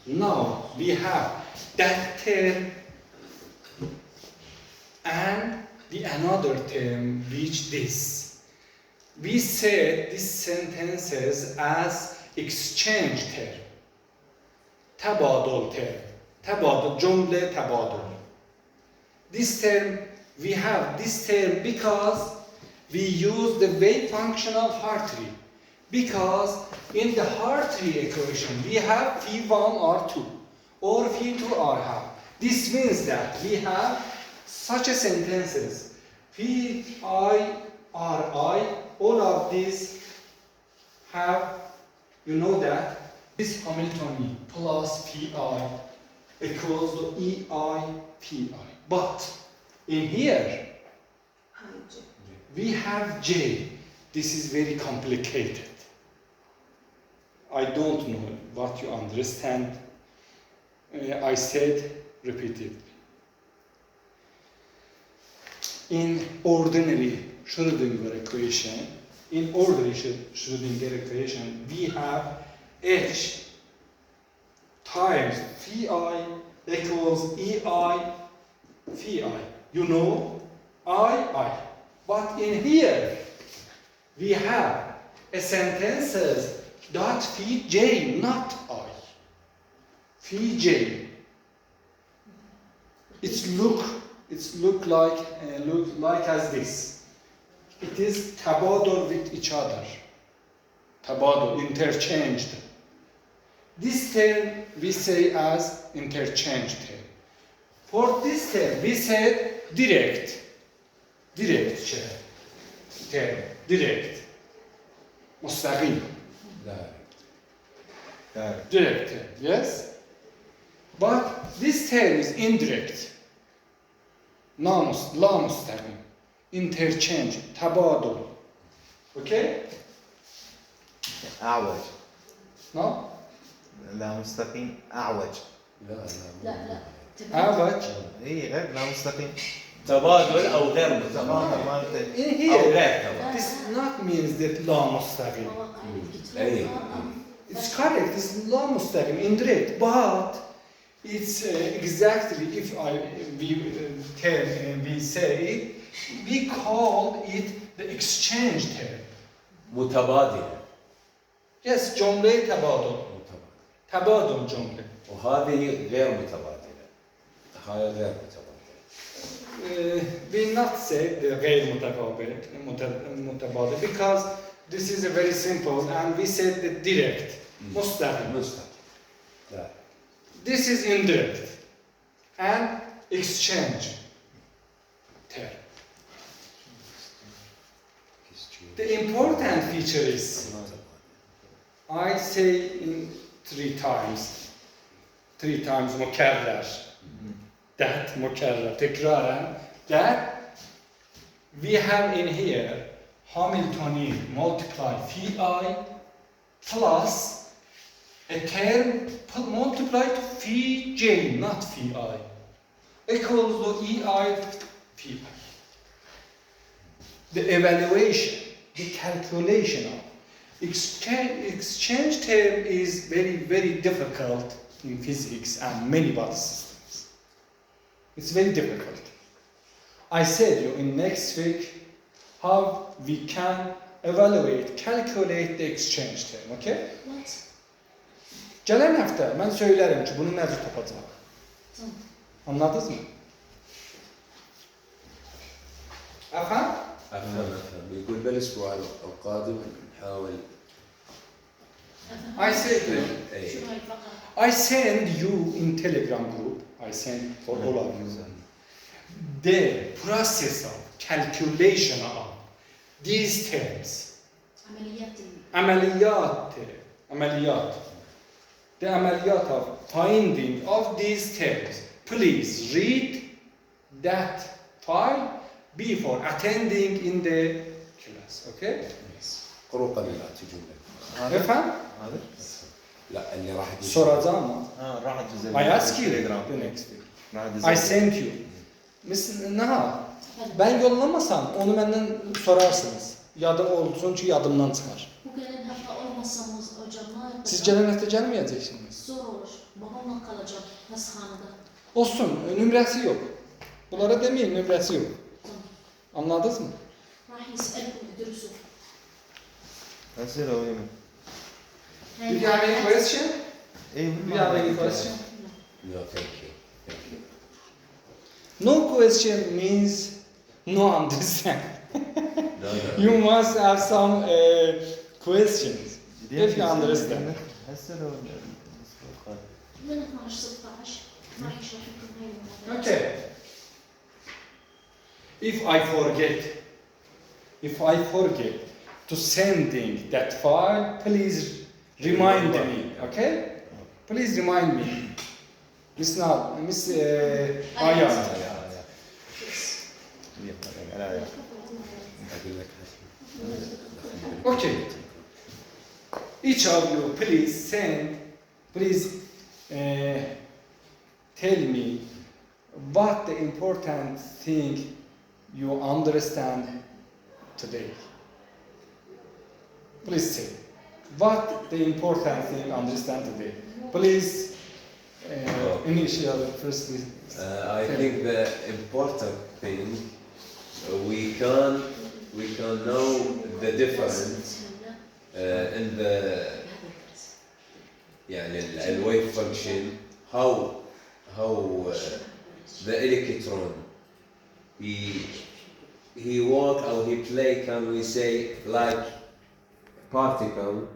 Now we have that term and the another term which this. We said these sentences as exchange term. Tabadul term. Tabadul, cümle tabadul. This term, we have this term because we use the wave function of Hartree. Because in the Hartree equation, we have phi1 R2 or phi2 R half. This means that we have such a sentences. Phi I Ri, all of these have, you know that, this Hamiltonian plus Pi equals to Ei Pi. But in here, we have J. This is very complicated. I don't know what you understand. I said repeatedly. In ordinary Schrödinger equation, we have H times Phi equals Ei Phi. You know, I. But in here, we have a sentences dot phi j, not I. Phi j. It's look like as this. It is tabadul with each other. Tabadul, interchanged. This term we say as interchange term. For this term we said direct term, direct. مستقيم. Direct term, yes? But this term is indirect. لا مستقيم. Interchange, تبادل. Okay? أعوج. No? لا مستقيم أعوج. لا أعوج. إيه غير لا مستقيم. تبادل أو غير متبادل. In أو here, غير تبادل. this not means that لا مستقيم. It's correct, it's لا مستقيم, indirect, but it's exactly if we say it, we call it the exchange term. متبادل. Yes, جملة تبادل. تبادل جملة. وهذه غير متبادلة. هاي غير متبادلة. We not say the غير متبادل because this is a very simple and we said the direct. مستقيم. لا. This is indirect and exchange term. The important feature is, I say in three times مكرر, that مكرر, تكرارا, that we have in here Hamiltonian multiply phi plus a term multiplied to phi j, not phi equals to Ei phi. The evaluation, the calculation of exchange term is very, very difficult in physics and many body systems. It's very difficult. I said you in next week how we can calculate the exchange term, okay? What? Gelen hafta ben söylerim ki bunu nerede tapacağım. Tamam. Anladınız mı? Efendim? افهم يقول بالاسبوع القادم نحاول. I said اي شو هاي الفقرة؟ I send you in Telegram group. I send for all of you the process of calculation of these terms. عمليات عمليات. The عمليات of finding of these terms. Please read that file before attending in the class. Okay? قروا قليلا تجون لك. افهم؟ هذا؟ لا اللي راح يجي soracağım. راح تجزء. I ask you the next week. راح I sent you. Naha, ben yollamasam onu benden sorarsınız. Yadım olsun ki yadımdan çıkar. Bugünün hafta olmasamız hocam ne yapacağız? Siz gelen hafta gelmeyeceksiniz. Zor olur. Babamla kalacağım hastanede. Olsun, nümresi yok. Bunlara demeyin, nümresi yok. Tamam. Anladınız mı? راح يسألكم ادرسوا. أسئلة وين؟ Do you have any question? إيه Do you have any question? No, thank you. Thank you. No question means no understand. No, no. You must have some questions. If you understand. أسئلة من 12 16 راح يشرح لكم هاي المواضيع. Okay. If I forget to sending that file, please remind me. Okay? Please remind me. Miss Aya. أقول لك Okay. Each of you, please tell me what the important thing you understand today. Please say what the important thing you understand today. Please initial first. I think the important thing we can know the difference in the يعني ال wave function how the electron he walk or he play, can we say, like particle